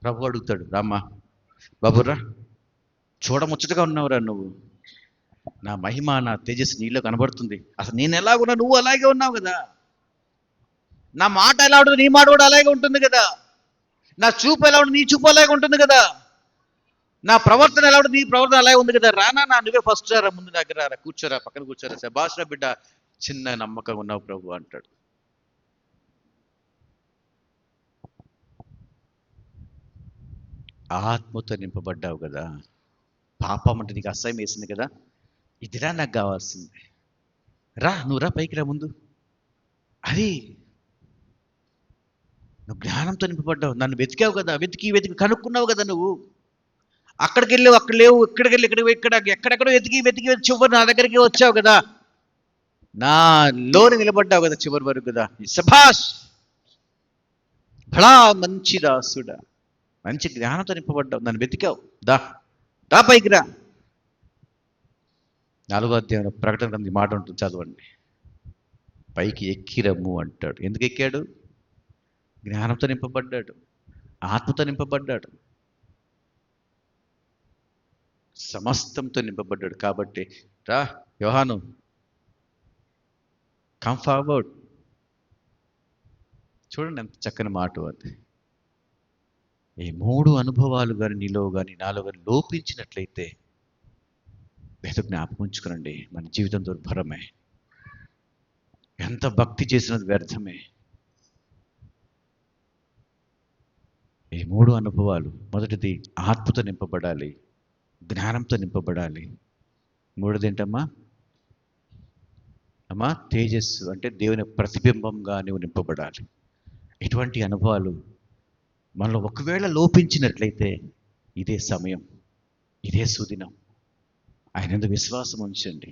[SPEAKER 1] ప్రభు అడుగుతాడు, రామ్మా బాబురా, చూడముచ్చటగా ఉన్నావురా నువ్వు, నా మహిమ నా తేజస్సు నీలో కనబడుతుంది. అసలు నేను ఎలాగున్నా నువ్వు అలాగే ఉన్నావు కదా, నా మాట ఎలా ఉంటుంది నీ మాట కూడా అలాగే ఉంటుంది కదా, నా చూపు ఎలా ఉంటుంది నీ చూపు అలాగే ఉంటుంది కదా, నా ప్రవర్తన ఎలా ఉంటుంది నీ ప్రవర్తన అలాగే ఉంది కదా. రానా, నువ్వే ఫస్ట్ రా, ముందు దగ్గర రా, కూర్చోరా, పక్కన కూర్చోరా, శభాష్ రా బిడ్డ, చిన్న నమ్మకం ఉన్నావు ప్రభు అంటాడు. ఆత్మతో నింపబడ్డావు కదా, పాపం అంటే నీకు అసహ్యం వేసింది కదా, ఇదిరా నాకు కావాల్సింది, రా నువ్వు రా, పైకి రా ముందు. అది నువ్వు జ్ఞానంతో నింపబడ్డావు. నన్ను వెతికావు కదా, వెతికి కనుక్కున్నావు కదా. నువ్వు అక్కడికి వెళ్ళావు, అక్కడ లేవు, ఇక్కడికి వెళ్ళి ఎక్కడెక్కడో వెతికి చివరి నా దగ్గరికి వచ్చావు కదా, నా లోని నిలబడ్డావు కదా చివరి వరకు కదా. శభాష్, భళా మంచి దాసుడా, మంచి జ్ఞానంతో నింపబడ్డావు, నన్ను వెతికావు, దా పైకి రా. 4వ అధ్యాయం ప్రకటన గ్రంథం మాట ఉంటుంది, చదవండి. పైకి ఎక్కిరమ్ము అంటాడు. ఎందుకు ఎక్కాడు? జ్ఞానంతో నింపబడ్డాడు, ఆత్మతో నింపబడ్డాడు, సమస్తంతో నింపబడ్డాడు. కాబట్టి రా యోహాను, కమ్ ఫార్వర్డ్. చూడండి ఎంత చక్కని మాట అది. ఈ 3 అనుభవాలు కానీ నీలో కానీ నాలో కానీ లోపించినట్లయితే ఏదో జ్ఞాపకం ఉంచుకోనండి, మన జీవితం దుర్భరమే, ఎంత భక్తి చేసినది వ్యర్థమే. ఈ 3 అనుభవాలు, మొదటిది ఆత్మతో నింపబడాలి, జ్ఞానంతో నింపబడాలి. 3వది ఏంటమ్మా? తేజస్సు, అంటే దేవుని ప్రతిబింబంగా నువ్వు నింపబడాలి. ఇటువంటి అనుభవాలు మనలో ఒకవేళ లోపించినట్లయితే ఇదే సమయం, ఇదే సుదినం, ఆయన యందు విశ్వాసం ఉంచండి.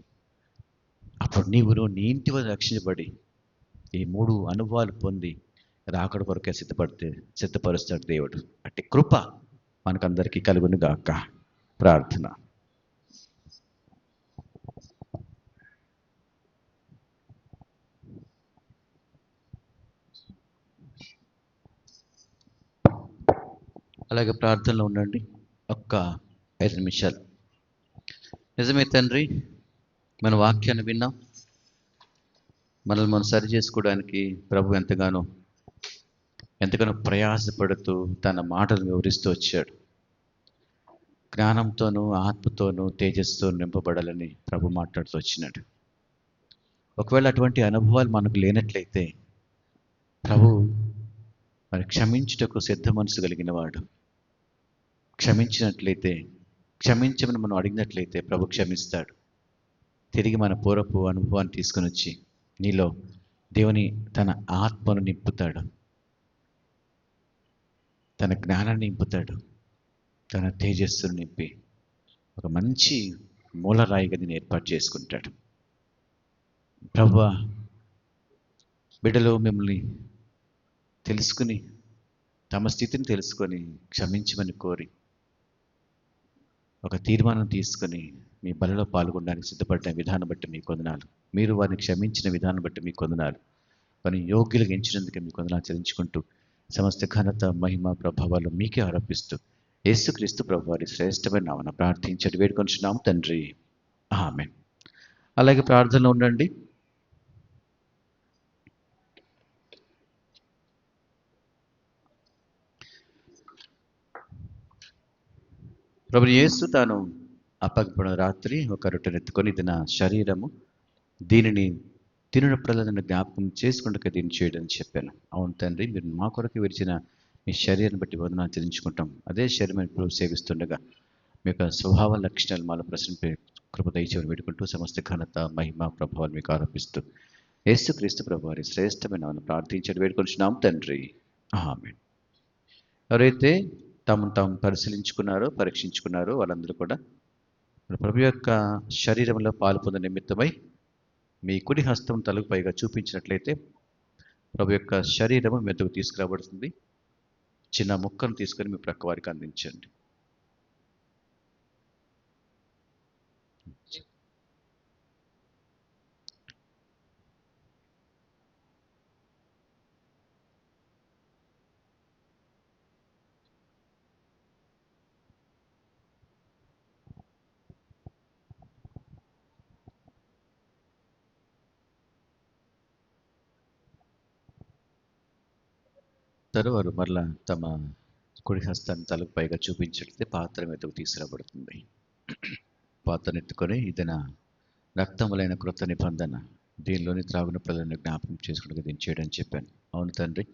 [SPEAKER 1] అప్పుడు నీవును నీ ఇంటి వద్ద రక్షించబడి ఈ 3 అనుభవాలు పొంది రాకడ కొరకే సిద్ధపరుస్తాడు దేవుడు. అట్టి కృప మనకందరికీ కలుగును గాక. ప్రార్థన. అలాగే ప్రార్థనలో ఉండండి ఒక్క 5 నిమిషాలు. నిజమే తండ్రి, మన వాక్యాన్ని విన్నాం, మనల్ని మనం సరి చేసుకోవడానికి ప్రభు ఎంతగానో ప్రయాసపడుతూ తన మాటలు వివరిస్తూ వచ్చాడు. జ్ఞానంతోనూ ఆత్మతోనూ తేజస్సుతో నింపబడాలని ప్రభు మాట్లాడుతూ వచ్చినాడు. ఒకవేళ అటువంటి అనుభవాలు మనకు లేనట్లయితే ప్రభు మరి క్షమించుటకు సిద్ధ మనసు కలిగిన వాడు. క్షమించమని మనం అడిగినట్లయితే ప్రభు క్షమిస్తాడు. తిరిగి మన పూర్వపు అనుభవాన్ని తీసుకొని వచ్చి నీలో దేవుని తన ఆత్మను నింపుతాడు, తన జ్ఞానాన్ని నింపుతాడు, తన తేజస్సును నింపి ఒక మంచి మూలరాయిగా దీన్ని ఏర్పాటు చేసుకుంటాడు. ప్రభువా, బిడ్డలు మిమ్మల్ని తెలుసుకుని తమ స్థితిని తెలుసుకొని క్షమించమని కోరి ఒక తీర్మానం తీసుకొని మీ బలిలో పాల్గొనడానికి సిద్ధపడిన విధానం బట్టి మీకు వందనాలు. మీరు వారిని క్షమించిన విధానం బట్టి మీకు వందనాలు. వారిని యోగ్యులుగా ఎంచినందుకే మీకు వందనాలు చెల్లించుకుంటూ సమస్త ఘనత మహిమ ప్రభావాలు మీకే ఆరోపిస్తూ యేసుక్రీస్తు ప్రభు వారి శ్రేష్టమైన నామమున ప్రార్థించి వేడుకొంచున్నాము తండ్రి, ఆమేన్. అలాగే ప్రార్థనలో ఉండండి. ప్రభు యేసు తాను అప్పగింపబడిన రాత్రి ఒక రొట్టెనెత్తుకొని, ఇది నా శరీరము, దీనిని తినప్పుడల్లా నన్ను జ్ఞాపకం చేసుకుంటూ దీన్ని చేయడం చెప్పాను. అవును తండ్రి, మీరు మా కొరకు విరిచిన మీ శరీరాన్ని బట్టి వందనాలు చెల్లించుకుంటాం. అదే శరీరం ఇప్పుడు సేవిస్తుండగా మీ యొక్క స్వభావ లక్షణాలు మాలో ప్రశ్న కృప దయచేసి వేడుకుంటూ సమస్త ఘనత మహిమ ప్రభావాలు మీకు ఆరోపిస్తూ యేసుక్రీస్తు ప్రభు వారి శ్రేష్టమైన నామమున ప్రార్థించి వేడుకొనుచున్నాం తండ్రి. ఆమేన్. ఎవరైతే తాము పరిశీలించుకున్నారో, పరీక్షించుకున్నారో వాళ్ళందరూ కూడా ప్రభు యొక్క శరీరంలో పాలు పొందే నిమిత్తమై మీ కుడి హస్తం తలకు పైగా చూపించినట్లయితే ప్రభు యొక్క శరీరము మెతుకు తీసుకురాబడుతుంది. చిన్న ముక్కను తీసుకొని మీ ప్రక్క వారికి అందించండి. వారు మరలా తమ కుడి హస్తాన్ని తలకు పైగా చూపించినట్లయితే పాత్ర మెతుకు తీసుకురాబడుతుంది. పాత్రను ఎత్తుకొని ఇది నా రక్తములైన కృత నిబంధన, దీనిలోని త్రాగున ప్రజలను జ్ఞాపకం చేసుకుని దీన్ని చేయడం చెప్పాను. అవును తండ్రి,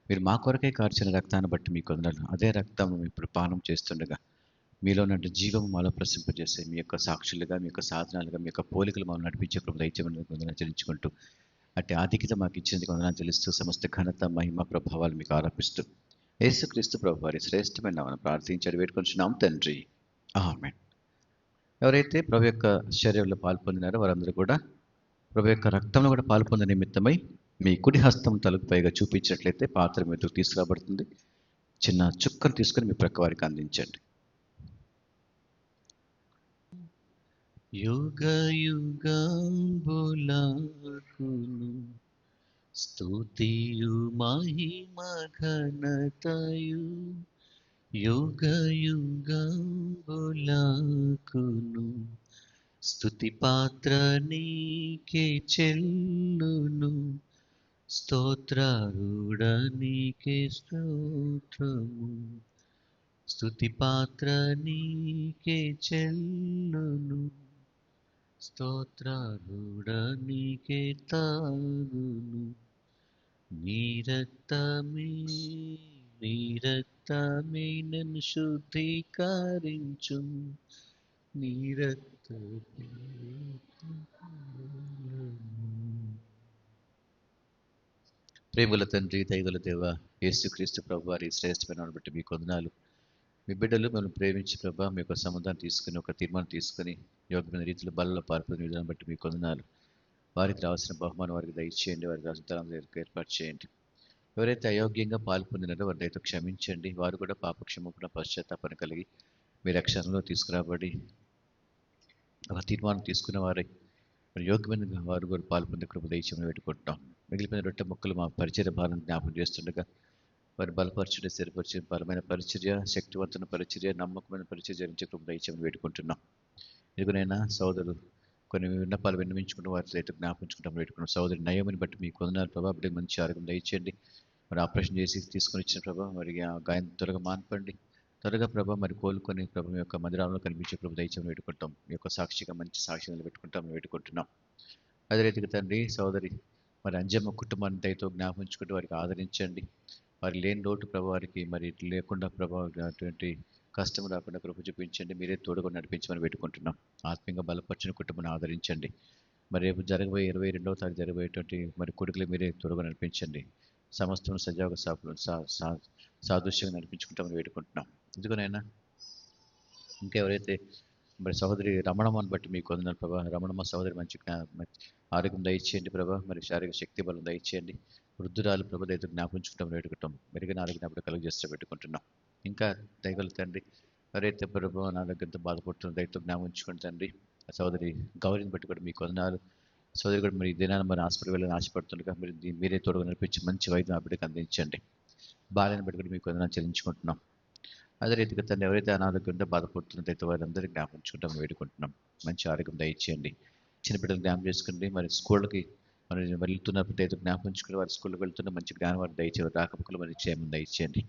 [SPEAKER 1] మీరు మా కొరకే కార్చిన రక్తాన్ని బట్టి మీకు వందనాలు. అదే రక్తం ఇప్పుడు పానం చేస్తుండగా మీలో నుండి జీవము మాలో ప్రసింపజేసే మీ యొక్క సాక్షులుగా, మీ యొక్క సాధనాలుగా, మీ యొక్క పోలికలు మమ్మల్ని నడిపించే ప్రభు దయచేయమని వందనాలు చెల్లించుకుంటూ, అట్టి ఆధిక్యత మాకు ఇచ్చేందుకు వందనాలు చెల్లిస్తూ, సమస్త ఘనత మహిమ ప్రభావాలు మీకు ఆరోపిస్తూ యేసుక్రీస్తు ప్రభు వారి శ్రేష్టమైన నామమున ప్రార్థించి వేడుకొంచున్నాం తండ్రి. ఆమేన్. ఎవరైతే ప్రభు యొక్క శరీరంలో పాల్పొందినారో వారందరూ కూడా ప్రభు యొక్క రక్తంలో కూడా పాల్పొందే నిమిత్తమై మీ కుడి హస్తం తలకు పైగా చూపించినట్లయితే పాత్ర మీదకు తీసుకురాబడుతుంది. చిన్న చుక్కను తీసుకొని మీ ప్రక్క వారికి అందించండి.
[SPEAKER 2] యుగ యుగంబులకును స్తుతియు మహిమ ఘనతయు, యుగ యుగంబులకును స్తుతి పాత్ర నీకే చెల్లును, స్తోత్రారుడ నీకే స్తోత్రము, స్తుతి పాత్ర నీకే చెల్లును, స్తోత్రారుడ నీకే తాగును. నీ రక్తమే నన్ను శుద్ధీకరించు, నీ రక్తమే.
[SPEAKER 1] ప్రేమల తండ్రి, దయగల దేవ, యేసుక్రీస్తు ప్రభు వారి శ్రేష్టమైన నామమును బట్టి మీకు వందనాలు. మీ బిడ్డలు మిమ్మల్ని ప్రేమించి ప్రభా మీ యొక్క సమాధానం తీసుకుని ఒక తీర్మానం తీసుకుని యోగ్యమైన రీతిలో బలలో పాల్పొందిన విధానం బట్టి మీకు వందనాలు. వారికి రావాల్సిన బహుమానం వారికి దయచేయండి, వారికి రాసిన ఏర్పాటు చేయండి. ఎవరైతే అయోగ్యంగా పాల్పొందినారో వారి దయతో క్షమించండి. వారు కూడా పాపక్షమాపణ పశ్చాత్తాపన కలిగి మీ రక్షణలో తీసుకురాబడి ఒక తీర్మానం తీసుకున్న వారై మరి యోగ్యమైన వారు కూడా పాల్పొందే కృప దయచేయమని పెట్టుకుంటున్నాం. మిగిలిపోయిన రొట్టె ముక్కలు మా పరిచర్య భారం జ్ఞాపకం చేస్తుండగా వారి బలపరచుడే స్థిరపరిచే బలమైన పరిచర్య, శక్తివంతమైన పరిచర్య, నమ్మకమైన పరిచర్య జరిగించే కృప దయచేయమని పెట్టుకుంటున్నాం. ఇదిగోనైనా సోదరులు కొన్ని విన్నపాలు విన్నవించుకుంటూ వారి రైతు జ్ఞాపించుకుంటాం పెట్టుకున్నాం. సోదరి నయముని బట్టి మీకు వందనాలు ప్రభావ. బిడ్డకి మంచి ఆరోగ్యం దయచేయండి. మరి ఆపరేషన్ చేసి తీసుకొని ఇచ్చిన ప్రభావ మరి ఆ గాయం త్వరగా మాన్పండి. త్వరగా ప్రభావ మరి కోలుకొని ప్రభావ మీ యొక్క మందిరంలో కనిపించే ప్రభు దయచేయమని పెట్టుకుంటాం. మీ యొక్క సాక్షిగా మంచి సాక్షి నిలబెట్టుకుంటాం పెట్టుకుంటున్నాం. అదే రీతిగా తండ్రి సోదరి మరి అంజమ్మ కుటుంబాన్ని దయతో జ్ఞాపించుకుంటూ వారికి ఆదరించండి. వారి లేని లోటు ప్రభావానికి మరి లేకుండా ప్రభావం అటువంటి కష్టం రాకుండా కృప చూపించండి. మీరే తోడుగా నడిపించమని పెట్టుకుంటున్నాం. ఆత్మీయంగా బలపరిచిన కుటుంబాన్ని ఆదరించండి. మరి రేపు జరగబోయే 22వ తారీఖు జరగబోయేటువంటి మరి కొడుకులు మీరే తోడుగా నడిపించండి. సమస్తం సజావుగా సాదృశ్యంగా నడిపించుకుంటామని వేడుకుంటున్నాం. ఎందుకనైనా ఇంకెవరైతే మరి సహోదరి రమణమ్మని బట్టి మీకు వందనాలు ప్రభా. రమణమ్మ సహోదరి మంచి ఆరోగ్యం దయచేయండి ప్రభా. మరి శారీరక శక్తి బలం దయచేయండి. వృద్ధురాలు ప్రభు దయతో జ్ఞాపించుకుంటాం వేడుకుంటాం. మెరుగైన ఆరోగ్యం కలుగు చేస్తూ పెట్టుకుంటున్నాం. ఇంకా దయగల తండ్రి ఎవరైతే ప్రభు అనారోగ్యంతో బాధపడుతున్న దయతో జ్ఞాపించుకుని తండ్రి సహోదరి గౌరిని బట్టి కూడా మీకు వందనాలు. సోదరి కూడా మరి దినాన్ని మరి హాస్పిటల్ వెళ్ళని ఆశపడుతుండగా మీరు మీరే తోడుగా నడిపించి మంచి వైద్యం ఆ బిడ్డకి అందించండి. బాల్యాన్ని బట్టి కూడా మీకు వందనాలు చెల్లించుకుంటున్నాం. అదే రీతిగా తను ఎవరైతే అనారోగ్యంతో బాధపడుతున్నట్టయితే వారందరికీ జ్ఞాపించుకుంటాం వేడుకుంటున్నాం. మంచి ఆరోగ్యం దయచేయండి. చిన్నపిల్లలు జ్ఞాపం చేసుకోండి. మరి స్కూళ్ళకి మరి వెళ్తున్నప్పుడు అయితే జ్ఞాపించుకుని వారి స్కూల్కి వెళ్తున్న మంచి జ్ఞానం వారు దయచేయాలి. రాకపోకలు మరి చేయమని దయచేయండి.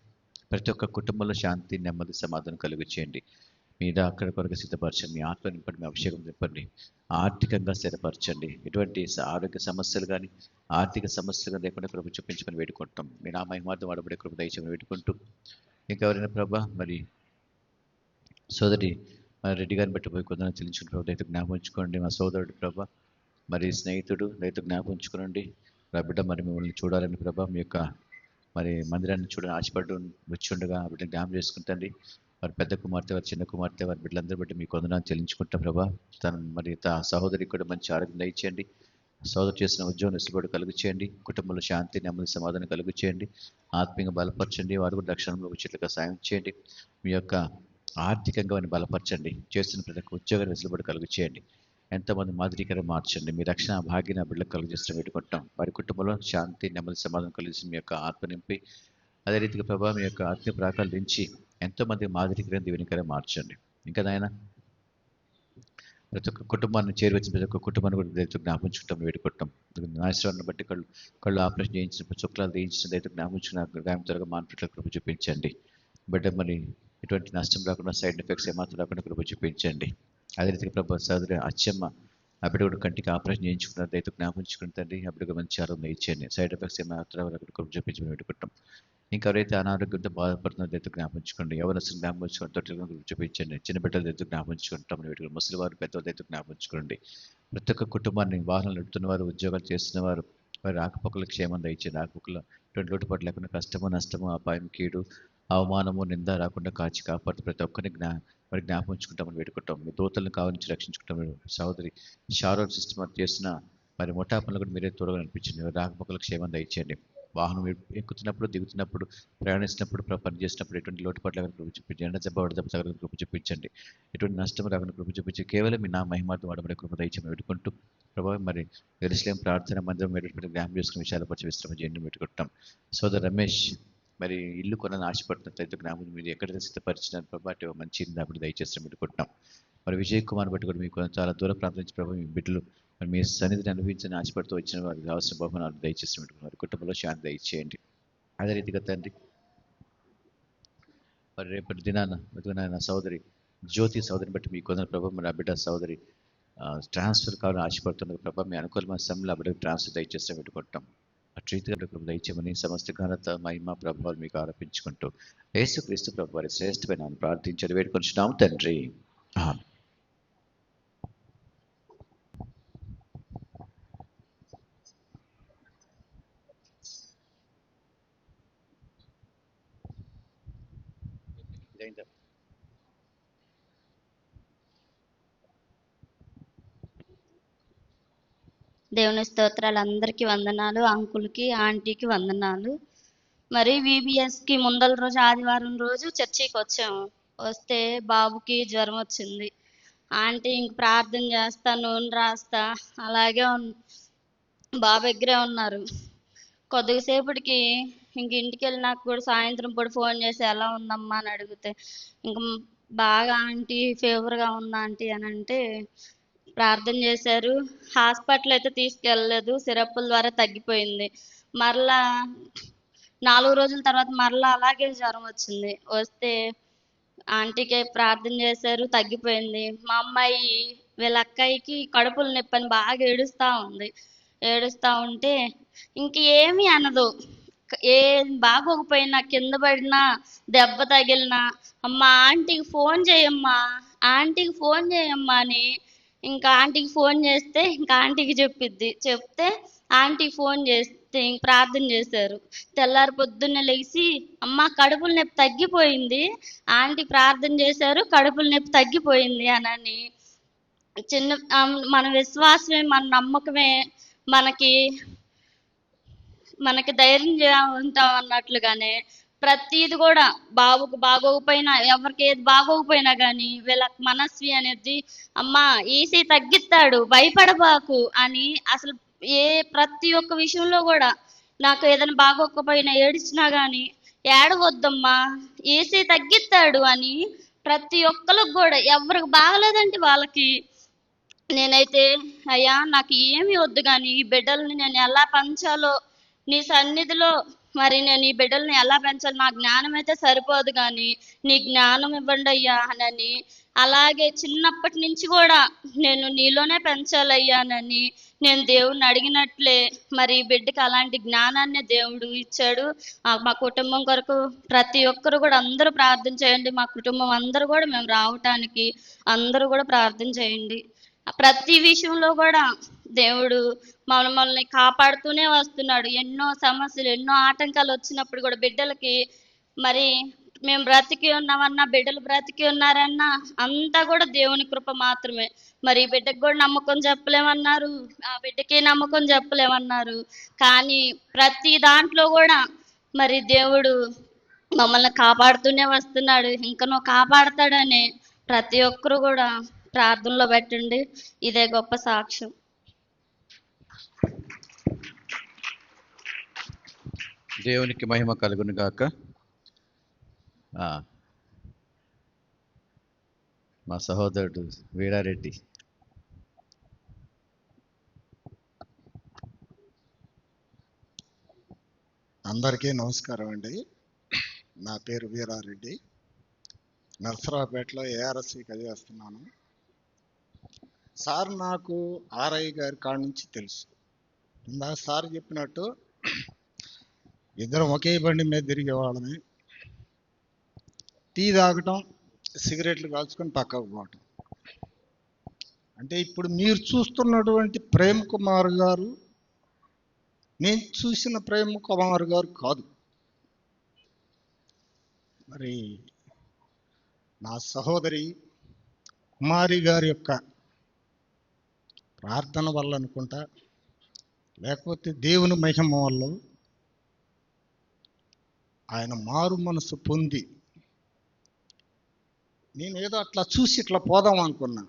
[SPEAKER 1] ప్రతి ఒక్క కుటుంబంలో శాంతి, నెమ్మది, సమాధానం కలుగు చేయండి. మీద అక్కడ కొరకు సిద్ధపరచండి. మీ ఆత్మ నింపండి, మీ అభిషేకం నింపండి. ఆర్థికంగా స్థిరపరచండి. ఎటువంటి ఆరోగ్య సమస్యలు కానీ ఆర్థిక సమస్యలు లేకుండా కృప చూపించమని వేడుకుంటాం. మీ నా మహిమార్థం వాడబడే కృప దయచేయమని వేడుకుంటూ ఇంకెవరైనా ప్రభా మరి సోదరి మరి రెడ్డి గారిని బట్టి పోయి కొందరు చెల్లించుకున్న ప్రభు అయితే జ్ఞాపకం ఉంచుకోండి. మా సోదరుడు ప్రభా మరి స్నేహితుడు రైతు జ్ఞాపకం ఉంచుకునండి. ఆ బిడ్డ మరి మిమ్మల్ని చూడాలని ప్రభా మీ యొక్క మరి మందిరాన్ని చూడని ఆశపడ్డు వచ్చి ఉండగా ఆ బిడ్డని జ్ఞాపకం చేసుకుంటండి. వారి పెద్ద కుమార్తె, వారి చిన్న కుమార్తె, వారి బిడ్డలందరూ బట్టి మీకు వందనాలు చెల్లించుకుంటాం ప్రభా. తను మరి సహోదరికి కూడా మంచి ఆరోగ్యం దయచేయండి. సోదరు చేసిన ఉద్యోగం వెసులుబాటు కలుగు చేయండి. కుటుంబంలో శాంతి, నెమ్మది, సమాధానం కలుగు చేయండి. ఆత్మీయంగా బలపరచండి. వారు కూడా రక్షణలో వచ్చేట్లుగా సాయం చేయండి. మీ యొక్క ఆర్థికంగా వారిని బలపరచండి. చేస్తున్న ప్రతి ఒక్క ఉద్యోగాన్ని వెసులుబాటు కలుగు చేయండి. ఎంతోమంది మాదిరికరం మార్చండి. మీ రక్షణ భాగ్యన బిడ్డలకు కలుగు చేసిన పెట్టుకుంటాం. వారి కుటుంబంలో శాంతి, నెమ్మది, సమాధానం కలిసి మీ యొక్క ఆత్మ నింపి అదే రీతిగా ప్రభావ మీ యొక్క ఆత్మీయ ప్రాకాలు దించి ఎంతోమంది మాదిరికరం దీవెనికరం మార్చండి. ఇంకా నాయన ప్రతి ఒక్క కుటుంబాన్ని చేరువచ్చిన ప్రతి ఒక్క కుటుంబాన్ని కూడా దయతో జ్ఞాపించుకుంటాం, వేడుకుంటాం. నాశనాన్ని బట్టి కళ్ళు ఆపరేషన్ చేయించిన చుక్కలు చేయించిన దయతో జ్ఞాపించుకున్న గాయం త్వరగా మాన్పిట్ల కృప చూపించండి. బిడ్డ మరి ఎటువంటి నష్టం రాకుండా, సైడ్ ఎఫెక్ట్స్ ఏమాత్రం రాకుండా కృప చూపించండి. అదే రీతిగా ప్రభావ సోదరి అచ్చమ్మ ఆ బిడ్డ కూడా కంటికి ఆపరేషన్ చేయించుకున్నారు, దయతో జ్ఞాపించుకుంటుంది. ఆ బిడ్డగా మంచి ఆరోగ్యం ఇచ్చేయండి. సైడ్ ఎఫెక్ట్స్ ఏమాత్రం రాకుండా కృప చూపించమని వేడుకుంటాం. ఇంకా ఎవరైతే అనారోగ్యంతో బాధపడుతున్నారో దయతో జ్ఞాపించుకోండి. ఎవరసలు జ్ఞాపించుకోండి, తొట్టిగా చూపించండి. చిన్న బిడ్డల దయతో జ్ఞాపించుకుంటామని వేడుకుంటాం. ముసలివారు, పెద్దవారి దయతో జ్ఞాపించుకోండి. ప్రతి ఒక్క కుటుంబాన్ని వాహనాలు నడుపుతున్న వారు, ఉద్యోగాలు చేస్తున్న వారు, వారి రాకపోకల క్షేమం దయచేయండి. రాకపోకల ఎటువంటి లోటుపాటు లేకుండా కష్టము, నష్టము, అపాయం, కీడు, అవమానము, నింద రాకుండా కాచి కాపాడుతూ ప్రతి ఒక్కరిని మరి జ్ఞాపించుకుంటామని వేడుకుంటాం. మీ దూతలను కావాలని రక్షించుకుంటాం. సహోదరి షారోన్ సిస్టమ్ చేసిన మరి ముఠా పనులు కూడా మీరే తోడుగా అనిపించండి. రాకపోకల క్షేమం దయచేయండి. వాహనం ఎక్కుతున్నప్పుడు, దిగుతున్నప్పుడు, ప్రయాణిస్తున్నప్పుడు, పనిచేసినప్పుడు ఎటువంటి లోటుపాటు లేకుండా కృప చూపించండి. ఎండ దెబ్బ వడదెబ్బ తగలని కృప చూపించండి. ఎటువంటి నష్టం రాకుండా కృప చూపించి కేవలం మీ నా మహిమార్థం వాడబడే కృప దయచేయమని పెట్టుకుంటూ ప్రభావం మరి ఎరుసలేం ప్రార్థన మందిరం పెట్టుకుని జ్ఞాపకం చేసుకుని విషయాలపరిచి విశ్రమ చేయండి పెట్టుకుంటాం. సోదరు రమేష్ మరి ఇల్లు కొనని ఆశపడుతున్నట్లయితే జ్ఞాపకం మీరు ఎక్కడ సిద్ధపరిచినారు ప్రభావ అటు మంచి ఇల్లు అప్పుడు దయచేసి పెట్టుకుంటాం. మరి విజయ్ కుమార్ బట్టి కూడా మీకు చాలా దూర ప్రాంతం నుంచి ప్రభావ మీ బిడ్డలు మరి మీ సన్నిధిని అనుభవించని ఆశపడుతూ వచ్చిన వారికి కావాల్సిన బహుమానాలు దయచేసి పెట్టుకున్నారు. కుటుంబంలో శాంతి దయచేయండి. అదే రీతిగా తండ్రి మరి రేపటి దినాన నా సోదరి జ్యోతి సోదరిని బట్టి మీ కొందరు ప్రభావ మరి ఆ బిడ్డ సోదరి ట్రాన్స్ఫర్ కావాలని ఆశపడుతున్న ప్రభావ మీ అనుకూలమైన సమయంలో ఆ బిడ్డకు ట్రాన్స్ఫర్ దయచేసి పెట్టుకుంటాం. అటు రీతిగా దయచేయమని సమస్త ఘనత మహిమ ప్రభావాలు మీకు ఆరోపించుకుంటూ యేసుక్రీస్తు ప్రభు వారి శ్రేష్టమైన ప్రార్థించడం వేడుకొంచున్నాం తండ్రి. ఆమేన్.
[SPEAKER 3] దేవుని స్తోత్రాలు. అందరికీ వందనాలు. అంకుల్కి, ఆంటీకి వందనాలు. మరి VBSకి ముందల రోజు ఆదివారం రోజు చర్చికి వచ్చాము. వస్తే బాబుకి జ్వరం వచ్చింది. ఆంటీ ఇంక ప్రార్థన చేస్తా, నూనె రాస్తా అలాగే బాబు దగ్గరే ఉన్నారు. కొద్దిసేపటికి ఇంక ఇంటికి వెళ్ళినాక కూడా సాయంత్రం పూట ఫోన్ చేసి ఎలా ఉందమ్మా అని అడిగితే ఇంక బాగా ఆంటీ ఫీవర్గా ఉందా ఆంటీ అని అంటే ప్రార్థన చేశారు. హాస్పిటల్ అయితే తీసుకెళ్ళలేదు, సిరప్పుల ద్వారా తగ్గిపోయింది. మరలా 4 రోజుల తర్వాత మరలా అలాగే జ్వరం వచ్చింది. వస్తే ఆంటీకి ప్రార్థన చేశారు, తగ్గిపోయింది. మా అమ్మాయి వీళ్ళ అక్కయ్యకి కడుపుల నొప్పి అని బాగా ఏడుస్తూ ఉంది. ఏడుస్తూ ఉంటే ఇంకేమీ అనదు. ఏం బాగోకపోయినా, కింద పడినా, దెబ్బ తగిలినా, అమ్మ ఆంటీకి ఫోన్ చేయమ్మా, ఆంటీకి ఫోన్ చేయమ్మా అని ఇంకా ఆంటీకి ఫోన్ చేస్తే ఇంకా ఆంటీకి చెప్పిద్ది. చెప్తే ఆంటీకి ఫోన్ చేస్తే ఇంక ప్రార్థన చేశారు. తెల్లారి పొద్దున్నే లేచి అమ్మ కడుపుల నొప్పి తగ్గిపోయింది, ఆంటీ ప్రార్థన చేశారు, కడుపుల నొప్పి తగ్గిపోయింది అని చిన్న మన విశ్వాసమే, మన నమ్మకమే మనకి ధైర్యం ఉంటాం అన్నట్లుగానే ప్రతిది కూడా బాబుకు బాగోకపోయినా, ఎవరికి ఏది బాగోకపోయినా కానీ వీళ్ళ మనస్వి అనేది అమ్మా ఈసీ తగ్గిస్తాడు భయపడబాకు అని అసలు ప్రతి ఒక్క విషయంలో కూడా నాకు ఏదైనా బాగోకపోయినా ఏడిచినా కానీ ఏడవద్దమ్మా ఈసీ తగ్గిస్తాడు అని ప్రతి ఒక్కరికి కూడా ఎవరికి బాగలేదంటే వాళ్ళకి నేనైతే అయ్యా నాకు ఏమి వద్దు కానీ ఈ బిడ్డల్ని నేను ఎలా పెంచాలో నీ సన్నిధిలో మరి నేను ఈ బిడ్డల్ని ఎలా పెంచాలి, నా జ్ఞానం అయితే సరిపోదు కానీ నీ జ్ఞానం ఇవ్వండి అయ్యా అని అలాగే చిన్నప్పటి నుంచి కూడా నేను నీలోనే పెంచాలయ్యానని నేను దేవుణ్ణి అడిగినట్లే మరి ఈ బిడ్డకి అలాంటి జ్ఞానాన్ని దేవుడు ఇచ్చాడు. మా కుటుంబం కొరకు ప్రతి ఒక్కరు కూడా అందరూ ప్రార్థన చేయండి. మా కుటుంబం అందరూ కూడా మేము రావటానికి అందరూ కూడా ప్రార్థన చేయండి. ప్రతి విషయంలో కూడా దేవుడు మనల్ని కాపాడుతూనే వస్తున్నాడు. ఎన్నో సమస్యలు, ఎన్నో ఆటంకాలు వచ్చినప్పుడు కూడా బిడ్డలకి మరి మేము బ్రతికి ఉన్నామన్నా, బిడ్డలు బ్రతికి ఉన్నారన్నా అంతా కూడా దేవుని కృప మాత్రమే. మరి ఈ బిడ్డకి కూడా నమ్మకం చెప్పలేమన్నారు, ఆ బిడ్డకి నమ్మకం చెప్పలేమన్నారు. కానీ ప్రతి దాంట్లో కూడా మరి దేవుడు మమ్మల్ని కాపాడుతూనే వస్తున్నాడు. ఇంకనూ కాపాడతాడని ప్రతి ఒక్కరు కూడా ప్రార్థనలో పెట్టండి. ఇదే గొప్ప సాక్ష్యం.
[SPEAKER 1] దేవునికి మహిమ కలుగును గాక. మా సహోదరుడు వీరారెడ్డి.
[SPEAKER 4] అందరికీ నమస్కారం అండి. నా పేరు వీరారెడ్డి. నర్సరావుపేటలో ఏఆర్ఎస్సి చదివేస్తున్నాను. సార్ నాకు ఆర్ఐ గారి కాడ నుంచి తెలుసు. ఇందాక సార్ చెప్పినట్టు ఇద్దరం ఒకే బండి మీద తిరిగేవాళ్ళని. టీ తాగటం, సిగరెట్లు కాల్చుకొని పక్కకు పోవటం. అంటే ఇప్పుడు మీరు చూస్తున్నటువంటి ప్రేమ్ కుమార్ గారు నేను చూసిన ప్రేమ్ కుమార్ గారు కాదు. మరి నా సహోదరి కుమారి గారి యొక్క ప్రార్థన వల్ల అనుకుంటా, లేకపోతే దేవుని మహిమ వల్ల ఆయన మారు మనసు పొంది, నేను ఏదో అట్లా చూసి ఇట్లా పోదాం అనుకున్నా.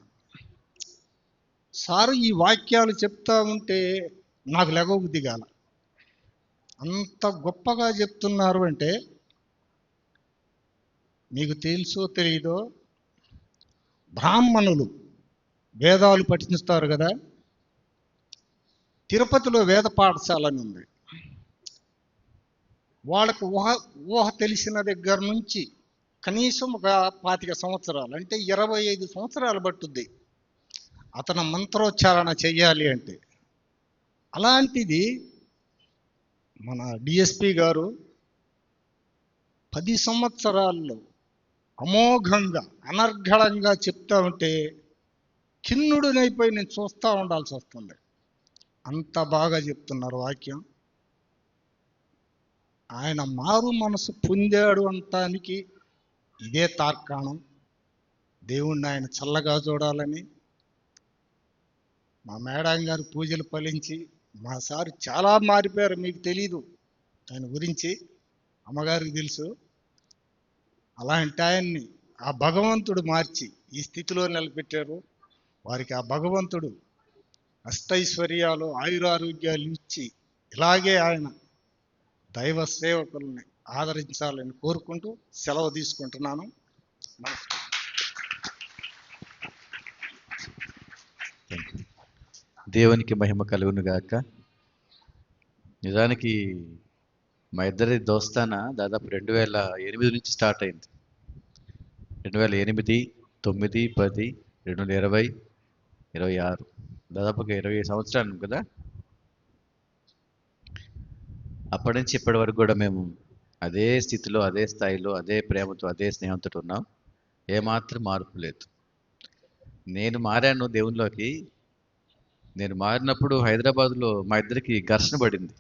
[SPEAKER 4] సారు ఈ వాక్యాలు చెప్తా ఉంటే నాకు లెగబుద్ధి కాల. అంత గొప్పగా చెప్తున్నారు. అంటే మీకు తెలుసో తెలియదో, బ్రాహ్మణులు వేదాలు పఠిస్తారు కదా, తిరుపతిలో వేద పాఠశాల అని ఉంది. వాళ్ళకు ఊహ తెలిసిన దగ్గర నుంచి కనీసం ఒక 25 సంవత్సరాలు, అంటే 25 సంవత్సరాలు పట్టుద్ది అతను మంత్రోచ్చారణ చెయ్యాలి అంటే. అలాంటిది మన డిఎస్పి గారు 10 సంవత్సరాల్లో అమోఘంగా అనర్ఘళంగా చెప్తా ఉంటే ఖిన్నుడినైపోయి నేను చూస్తూ ఉండాల్సి వస్తుంది. అంత బాగా చెప్తున్నారు వాక్యం. ఆయన మారు మనసు పొందాడు అంటానికి ఇదే తార్కాణం. దేవుణ్ణి ఆయన చల్లగా చూడాలని, మా మేడం గారు పూజలు ఫలించి, మా సారు చాలా మారిపోయారు. మీకు తెలీదు ఆయన గురించి, అమ్మగారికి తెలుసు. అలాంటి ఆయన్ని ఆ భగవంతుడు మార్చి ఈ స్థితిలో నిలబెట్టారు. వారికి ఆ భగవంతుడు అష్టైశ్వర్యాలు, ఆయురారోగ్యాలు ఇచ్చి ఇలాగే ఆయన దైవ సేవకుల్ని ఆదరించాలని కోరుకుంటూ సెలవు తీసుకుంటున్నాను.
[SPEAKER 1] దేవునికి మహిమ కలుగును గాక. నిజానికి మా ఇద్దరి దోస్తాన దాదాపు 2008 నుంచి స్టార్ట్ అయింది. 2008, 9, 10, 2020, 26, దాదాపుగా 20 సంవత్సరాలు కదా. అప్పటి నుంచి ఇప్పటి వరకు కూడా మేము అదే స్థితిలో, అదే స్థాయిలో, అదే ప్రేమతో, అదే స్నేహంతో ఉన్నాం. ఏమాత్రం మార్పు లేదు. నేను మారాను దేవునిలోకి. నేను మారినప్పుడు హైదరాబాద్లో మా ఇద్దరికి ఘర్షణ పడింది.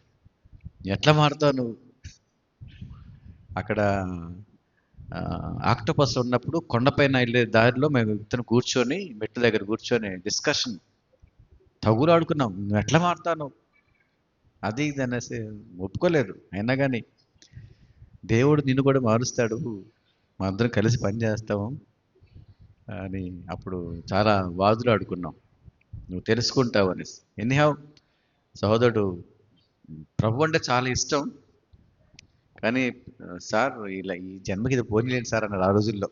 [SPEAKER 1] ఎట్లా మారుతావు నువ్వు? అక్కడ ఆక్టోపస్ ఉన్నప్పుడు కొండపైన వెళ్ళే దారిలో మేము ఇతను కూర్చొని, మెట్ల దగ్గర కూర్చొని డిస్కషన్, తగులు ఆడుకున్నాం. నువ్వు ఎట్లా మారుతాను అది ఇది అనేసి ఒప్పుకోలేదు. అయినా కానీ దేవుడు నిన్ను కూడా మారుస్తాడు, మా అందరం కలిసి పని చేస్తాము అని అప్పుడు చాలా వాదులు ఆడుకున్నాం. నువ్వు తెలుసుకుంటావు అనేసి. ఎనీహౌ సహోదరుడు ప్రభు అంటే చాలా ఇష్టం, కానీ సార్ ఇలా ఈ జన్మకి ఇది పోనీలేండి సార్ అన్నారు ఆ రోజుల్లో.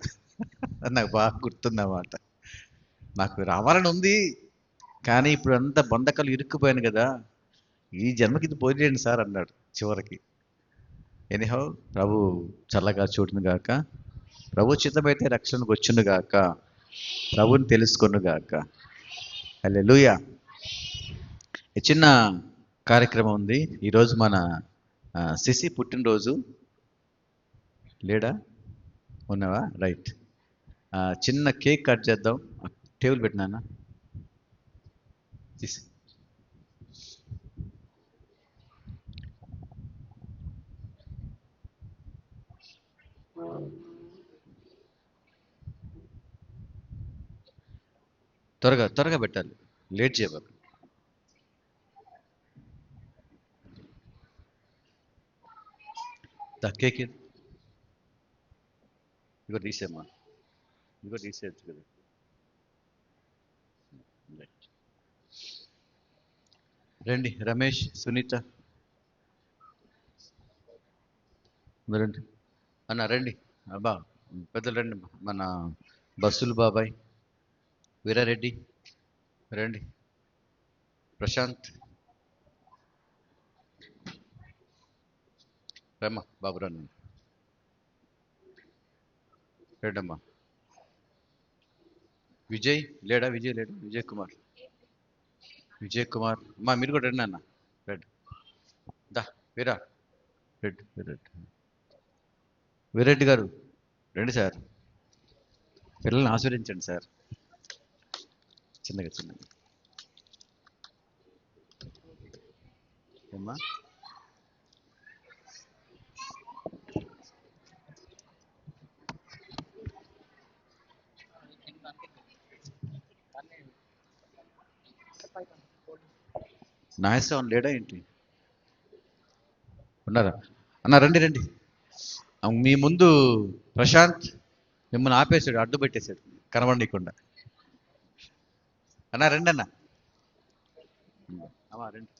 [SPEAKER 1] నాకు బాగా గుర్తుందన్నమాట. నాకు రావాలని ఉంది, కానీ ఇప్పుడు అంతా బంధకాలు ఇరుక్కుపోయాను కదా, ఈ జన్మకి ఇది పోనీలేండి సార్ అన్నాడు చివరికి. ఎనీహౌ ప్రభు చల్లగా చూడును గాక. ప్రభు చిత్తమైతే రక్షణకు వచ్చును గాక, ప్రభుని తెలుసుకొను గాక. హల్లెలూయా. చిన్న కార్యక్రమం ఉంది ఈరోజు. మన సిసి పుట్టినరోజు. లేడా? ఉన్నావా? రైట్. చిన్న కేక్ కట్ చేద్దాం. టేబుల్ పెట్టినా. తీసి త్వరగా త్వరగా పెట్టాలి, లేట్ చేయబాకు. కేక్ ఇగో తీసేమ్మా, ఇగో తీసేయచ్చు కదా. రండి రమేష్, సునీత రండి అన్న, రండి అబ్బా, పెద్దలు రండి. మన బస్సులు బాబాయ్, వీరారెడ్డి రండి, ప్రశాంత్ రమ్మా, బాబు రండి, రండమ్మా. విజయ్ లేడా? విజయ్ లేడా? విజయ్ కుమార్, విజయ్ కుమార్ అమ్మా, మీరు కూడా రండి అన్న, రండి. దా వీరా, రెడ్డి వీరెడ్డి, వీరెడ్డి గారు రండి సార్, పిల్లల్ని ఆస్వాదించండి సార్. చిన్నగా చిన్నగా అమ్మా. నాగేశ్వరం లేడా ఏంటి? ఉన్నారా అన్న? రండి రండి. మీ ముందు ప్రశాంత్ మిమ్మల్ని ఆపేశాడు, అడ్డు పెట్టేశాడు కనబడనీయకుండా. అన్న రండి అన్న, అమ్మా రండి.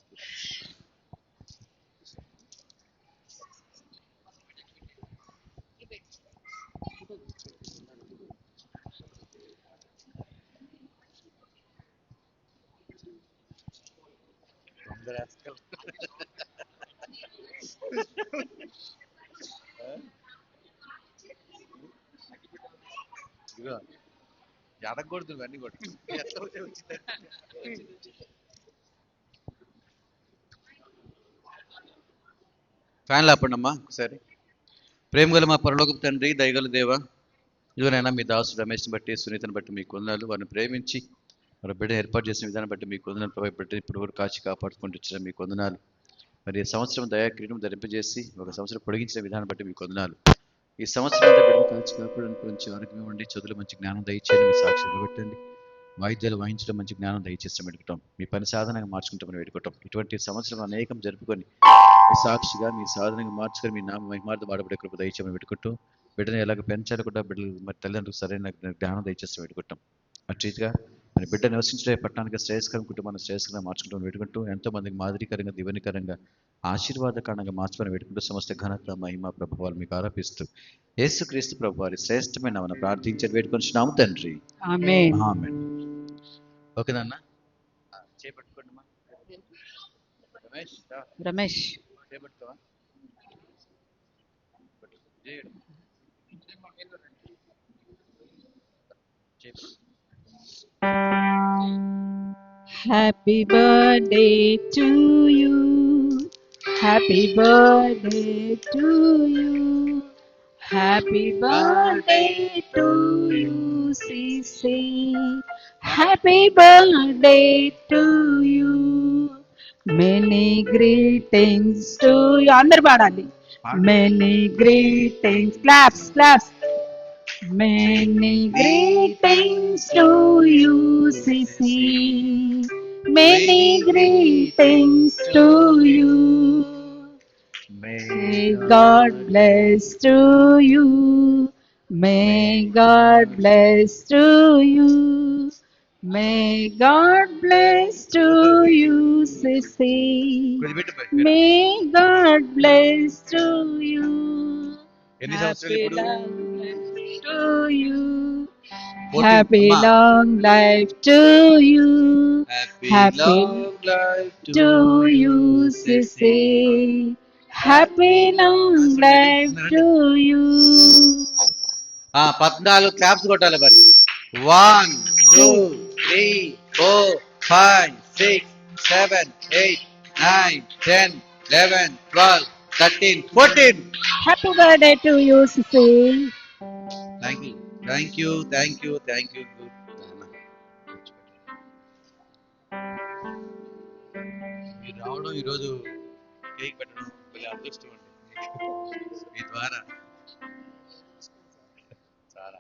[SPEAKER 1] అడగకూడదు అన్నీ కూడా. ఫ్యాన్లు ఆపండి అమ్మా ఒకసారి. ప్రేమ గల మా పరలోకపు తండ్రి, దయగల దేవ, ఇదిగోనైనా మీ దాసు రమేష్ని బట్టి, సునీతను బట్టి మీకు వందనాలు. వారిని ప్రేమించి మరి బిడ్డ ఏర్పాటు చేసిన విధానం బట్టి మీకు వందనాలు ప్రభావ. బిడ్డ ఇప్పుడు వరకు కాచి కాపాడుకుంటూ వచ్చిన మీకు వందనాలు. మరి సంవత్సరం దయాక్రీడం ధరింపజేసి ఒక సంవత్సరం పొడిగించిన విధానం బట్టి మీకు వందనాలు. ఈ సంవత్సరం బిడ్డను కాచి కాపాడడానికి మంచి ఆరోగ్యం ఇవ్వండి, చదువులు మంచి జ్ఞానం దయచేయండి, మీ సాక్షులు పెట్టండి, వాయిద్యాలు వాయించడం మంచి జ్ఞానం దయచేసి పెట్టుకుంటాం, మీ పని సాధనంగా మార్చుకుంటామని పెట్టుకుంటాం. ఇటువంటి సంవత్సరం అనేకం జరుపుకొని మీ సాక్షిగా మీ సాధనంగా మార్చుకొని మీ నామ మహిమార్థం వాడబడే కృప దయచేయమని పెట్టుకుంటూ, బిడ్డను ఎలాగ పెంచాలి కూడా బిడ్డలు మరి తల్లిదండ్రులకు సరైన జ్ఞానం దయచేసి పెట్టుకుంటాం. అట్రీతిగా మరి బిడ్డ నివసించే పట్టణానికి శ్రేయస్కరం కుటుంబాన్ని శ్రేయస్కరంగా మార్చుకుంటామని పెట్టుకుంటూ, ఎంతో మందికి మాదిరికరంగా దీవెనకరంగా ఆశీర్వాదకరంగా మార్చుకొని పెట్టుకుంటూ, సమస్త ఘనత మహిమ ప్రభావాలు మీకు ఆరోపిస్తూ యేసుక్రీస్తు ప్రభు వారి శ్రేష్టమైన నామమున ప్రార్థించి వేడుకొంచున్నాము తండ్రి,
[SPEAKER 5] ఆమేన్.
[SPEAKER 1] ఆమేన్. ఓకేనా? చేపట్టుకోండి అమ్మా. రమేష్ రా,
[SPEAKER 5] రమేష్
[SPEAKER 1] చేపట్టుకోవా. చేయడు. చేపట్టు.
[SPEAKER 5] Happy birthday to you, happy birthday to you, happy birthday to you సిసి, happy birthday to you, many greetings to you. అందరు పాడాలి. Many greetings, claps claps. Many greetings to you, Sissy. Many greetings to you. May God bless to you. May God bless to you. May God bless to you, Sissy. May God bless to you.
[SPEAKER 1] ఎన్ని సంవత్సరాలు ఇప్పుడు?
[SPEAKER 5] To you, happy long life to you, happy
[SPEAKER 1] long life
[SPEAKER 5] to you, Sissy, happy long life to you.
[SPEAKER 1] 14 claps కొట్టాలి మరి. 1 2 3 4 5 6 7 8 9 10 11 12 13 14.
[SPEAKER 5] Happy birthday to you, Sissy.
[SPEAKER 1] Thank you thank you thank you thank you. రావడం, ఈరోజు cake పెట్టడం భలే అదృష్టం అండి మీ ద్వారా. చాలా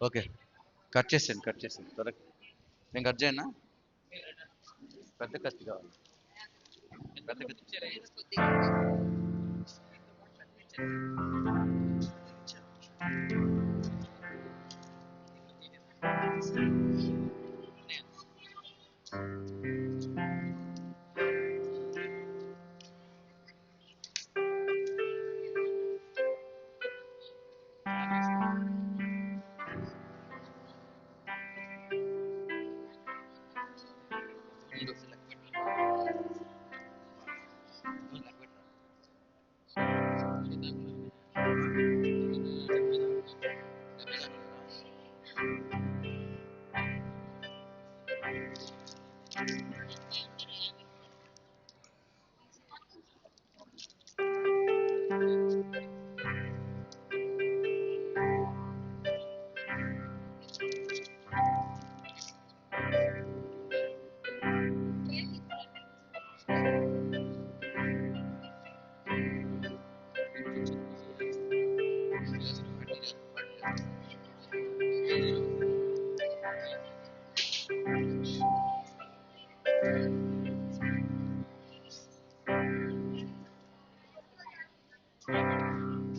[SPEAKER 1] ఓకే. కట్ చేసాను త్వరగా. నేను కట్ చేయనా? పెద్ద కత్తి కావాలి. పెద్ద కత్తి.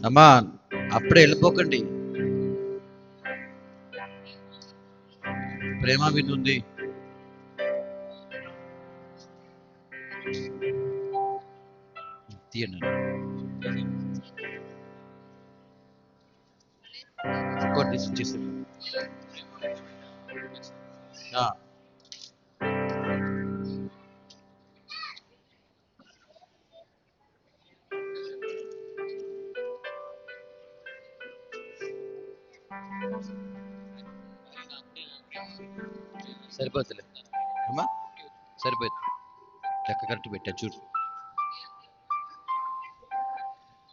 [SPEAKER 1] అమ్మా అప్పుడే వెళ్ళిపోకండి, ప్రేమ వినుంది. తీయండి, ఇంకోటి తీసి ఇచ్చేసి. సరిపోతులే అమ్మా, సరిపోతుంది. లెక్క కరెక్ట్ పెట్టా చూడు.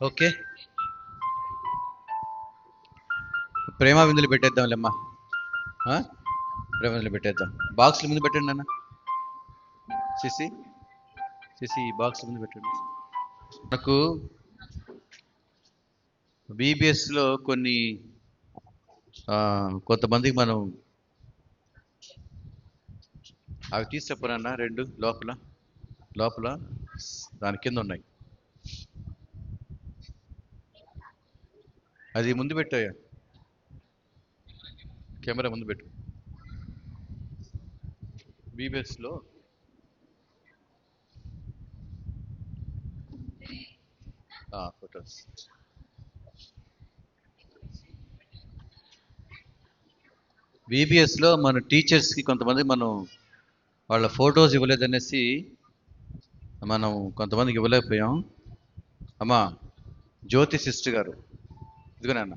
[SPEAKER 1] ఓకే, ప్రేమ విందులు పెట్టేద్దాంలేమ్మా. ప్రేమ విందులు పెట్టేద్దాం. బాక్స్ల ముందు పెట్టండి అన్న. సిసి బాక్స్ ముందు పెట్టండి. నాకు బీబీఎస్లో కొంతమందికి మనం అవి తీసుకురానా, 2 లోపల దాని కింద ఉన్నాయి. అది ముందు పెట్టాయా, కెమెరా ముందు పెట్టు. బీబీఎస్లో ఫొటోస్. బీబీఎస్లో మన టీచర్స్కి కొంతమంది మనం వాళ్ళ ఫొటోస్ ఇవ్వలేదనేసి మనం కొంతమందికి ఇవ్వలేకపోయాం. అమ్మా జ్యోతి సిస్టర్ గారు, ఇదిగో నాన్న.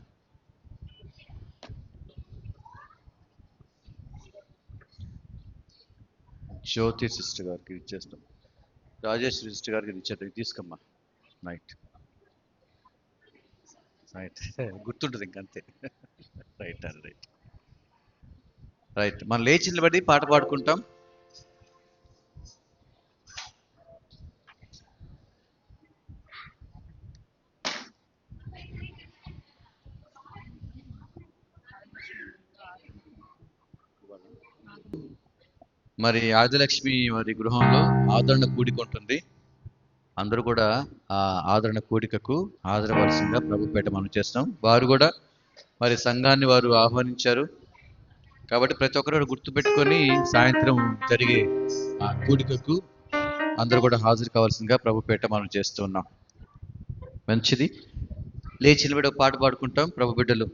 [SPEAKER 1] జ్యోతి సిస్టర్ గారికి ఇచ్చేస్తాం. రాజేశ్వరి సిస్టర్ గారికి ఇచ్చేద్దాం. తీసుకోమ్మా. రైట్ గుర్తుంటుంది ఇంకంతే. రైట్ మనం లేచి నిలబడి పాట పాడుకుంటాం.
[SPEAKER 2] మరి ఆదిలక్ష్మి వారి గృహంలో ఆదరణ కూడిక ఉంటుంది. అందరూ కూడా ఆ ఆదరణ కూడికకు హాజరవలసిందిగా ప్రభుపేట మనం చేస్తాం. వారు కూడా మరి సంఘాన్ని వారు ఆహ్వానించారు కాబట్టి ప్రతి ఒక్కరు గుర్తుపెట్టుకొని సాయంత్రం జరిగే ఆ కూడికకు అందరూ కూడా హాజరు కావాల్సిందిగా ప్రభుపేట మనం చేస్తూ ఉన్నాం. మంచిది. లేచి నిలబడి ఒక పాట పాడుకుంటాం. ప్రభు బిడ్డలు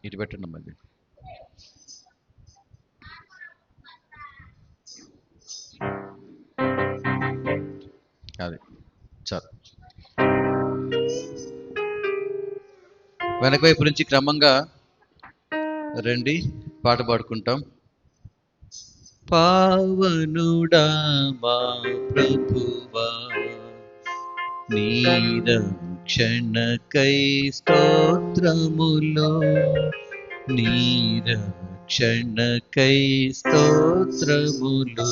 [SPEAKER 2] ఇటు పెట్టండి మళ్ళీ. అది చాలు. వెనక వైపు నుంచి క్రమంగా రండి, పాట పాడుకుంటాం. పావనుడా మా ప్రభువా నీ రక్షణకై స్తోత్రములో, నీ రక్షణకై స్తోత్రములు.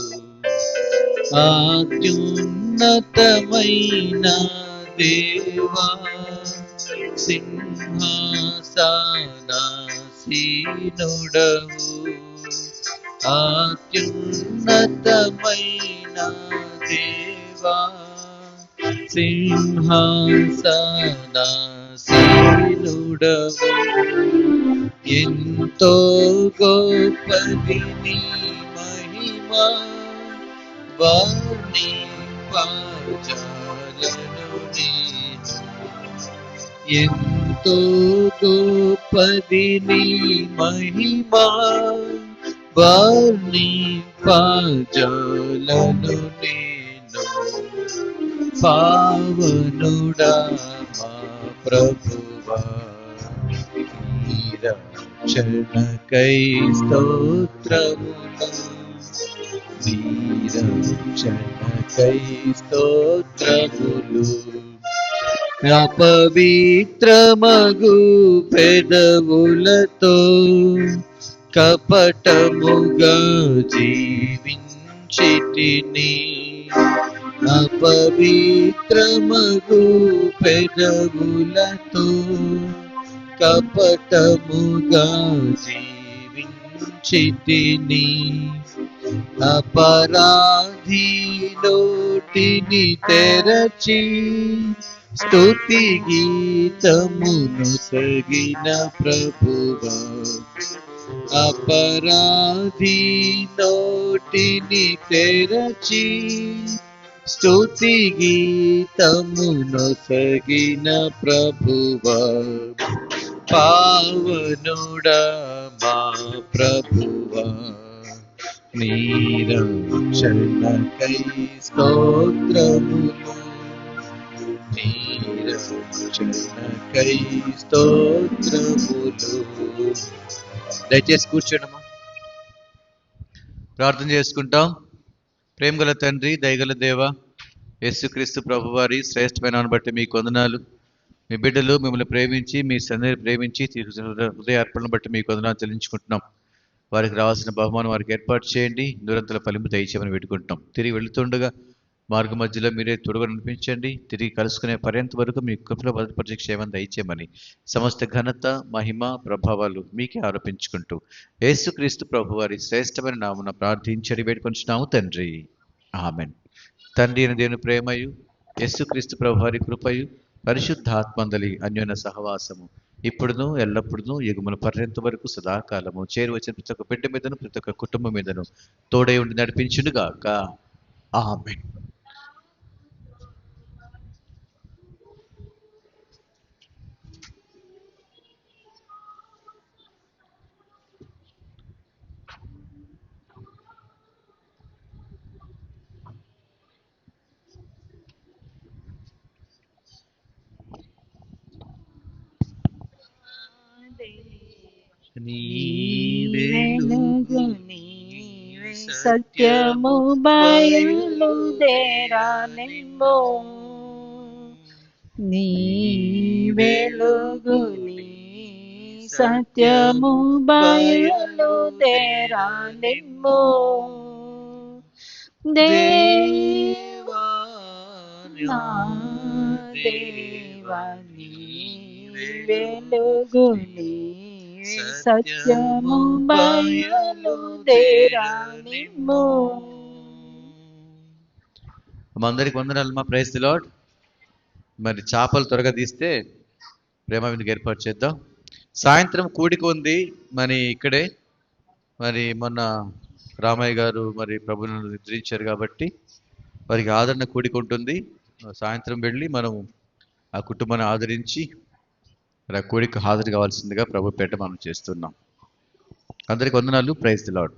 [SPEAKER 2] అత్యున్నతమైన దేవా సింహాసనాసీనుడవు, అత్యున్నతమైన దేవా సింహాసనాసీనుడవు. ఎంతో గొప్పది నీ మహిమ, వర్ణింపజాలను నేను. ఎంతో గొప్పది నీ మహిమ, వర్ణింపజాలను నేను. పావనుడా మా ప్రభువా నీ రక్షణకై స్తోత్రములు, నీ రక్షణకై స్తోత్రములు. అపవిత్రమగు పెదవులతో కపటముగా జీవించితిని, అపవిత్రమగు పెదవులతో కపటముగా జీవించితిని. అపరాధి నోటిని తెరచి స్తుతి గీతమును సగిన ప్రభువా, అపరాధి నోటిని తెరచి స్తుతి గీతమును సగిన ప్రభువా. పావనుడా మా ప్రభువా నీ రక్షణకై స్తోత్రములు, నీ రక్షణకై స్తోత్రములు. దయచేసి కూర్చోండమ్మా, ప్రార్థన చేసుకుంటాం. ప్రేమగల తండ్రి, దయగల దేవ, యేసుక్రీస్తు ప్రభువారి శ్రేష్టమైన బట్టి మీకు వందనాలు. మీ బిడ్డలు మిమ్మల్ని ప్రేమించి మీ సన్నిధిని ప్రేమించి హృదయ అర్పణను బట్టి మీకు వందనాలు చెల్లించుకుంటున్నాం. వారికి రావాల్సిన బహుమానం వారికి ఏర్పాటు చేయండి, నిరంతర ఫలింపు దయచేయమని పెట్టుకుంటాం. తిరిగి వెళుతుండగా మార్గ మధ్యలో మీరే తోడుగా నడిపించండి. తిరిగి కలుసుకునే పర్యంత వరకు మీ కృపలో భద్రపరిచి క్షేమం దయచేయమని సమస్త ఘనత మహిమ ప్రభావాలు మీకే ఆరోపించుకుంటూ యేసుక్రీస్తు ప్రభువారి శ్రేష్టమైన నామమున ప్రార్థించడి వేడుకొంచున్నాము తండ్రి, ఆమెన్. తండ్రి అయిన దేవుని ప్రేమయు, యేసుక్రీస్తు ప్రభువారి కృపయు, పరిశుద్ధాత్మందలి అన్యోన్య సహవాసము ఇప్పుడును ఎల్లప్పుడును యుగముల పర్యంత వరకు సదాకాలము చేరువచ్చిన ప్రతి ఒక్క బిడ్డ మీదను ప్రతి ఒక్క కుటుంబం మీదను తోడై ఉండి నడిపించునుగాక. ఆమెన్.
[SPEAKER 5] వెలుగు నీవే, సత్యము బయలుదేరాలెంబో. నీ వెలుగు నీ సత్యము బయలుదేరాలెంబో. దేవా నా దేవా నీ వెలుగు నీ సత్యము బయలుదేరా నిమ్ము.
[SPEAKER 2] మా అందరికి వందనాలు మా ప్రైజ్ ది లార్డ్. మరి చేపలు త్వరగా తీస్తే ప్రేమ విందుకు ఏర్పాటు చేద్దాం. సాయంత్రం కూడిక ఉంది మరి ఇక్కడే. మరి మొన్న రామయ్య గారు మరి ప్రభువును నిద్రించారు కాబట్టి వారికి ఆదరణ కూడిక ఉంటుంది. సాయంత్రం వెళ్ళి మనం ఆ కుటుంబాన్ని ఆదరించి మరి ఆ కూడిక హాజరు కావాల్సిందిగా ప్రభు పేట మనం చేస్తున్నాం. అందరికి వందనాలు. Praise the lord.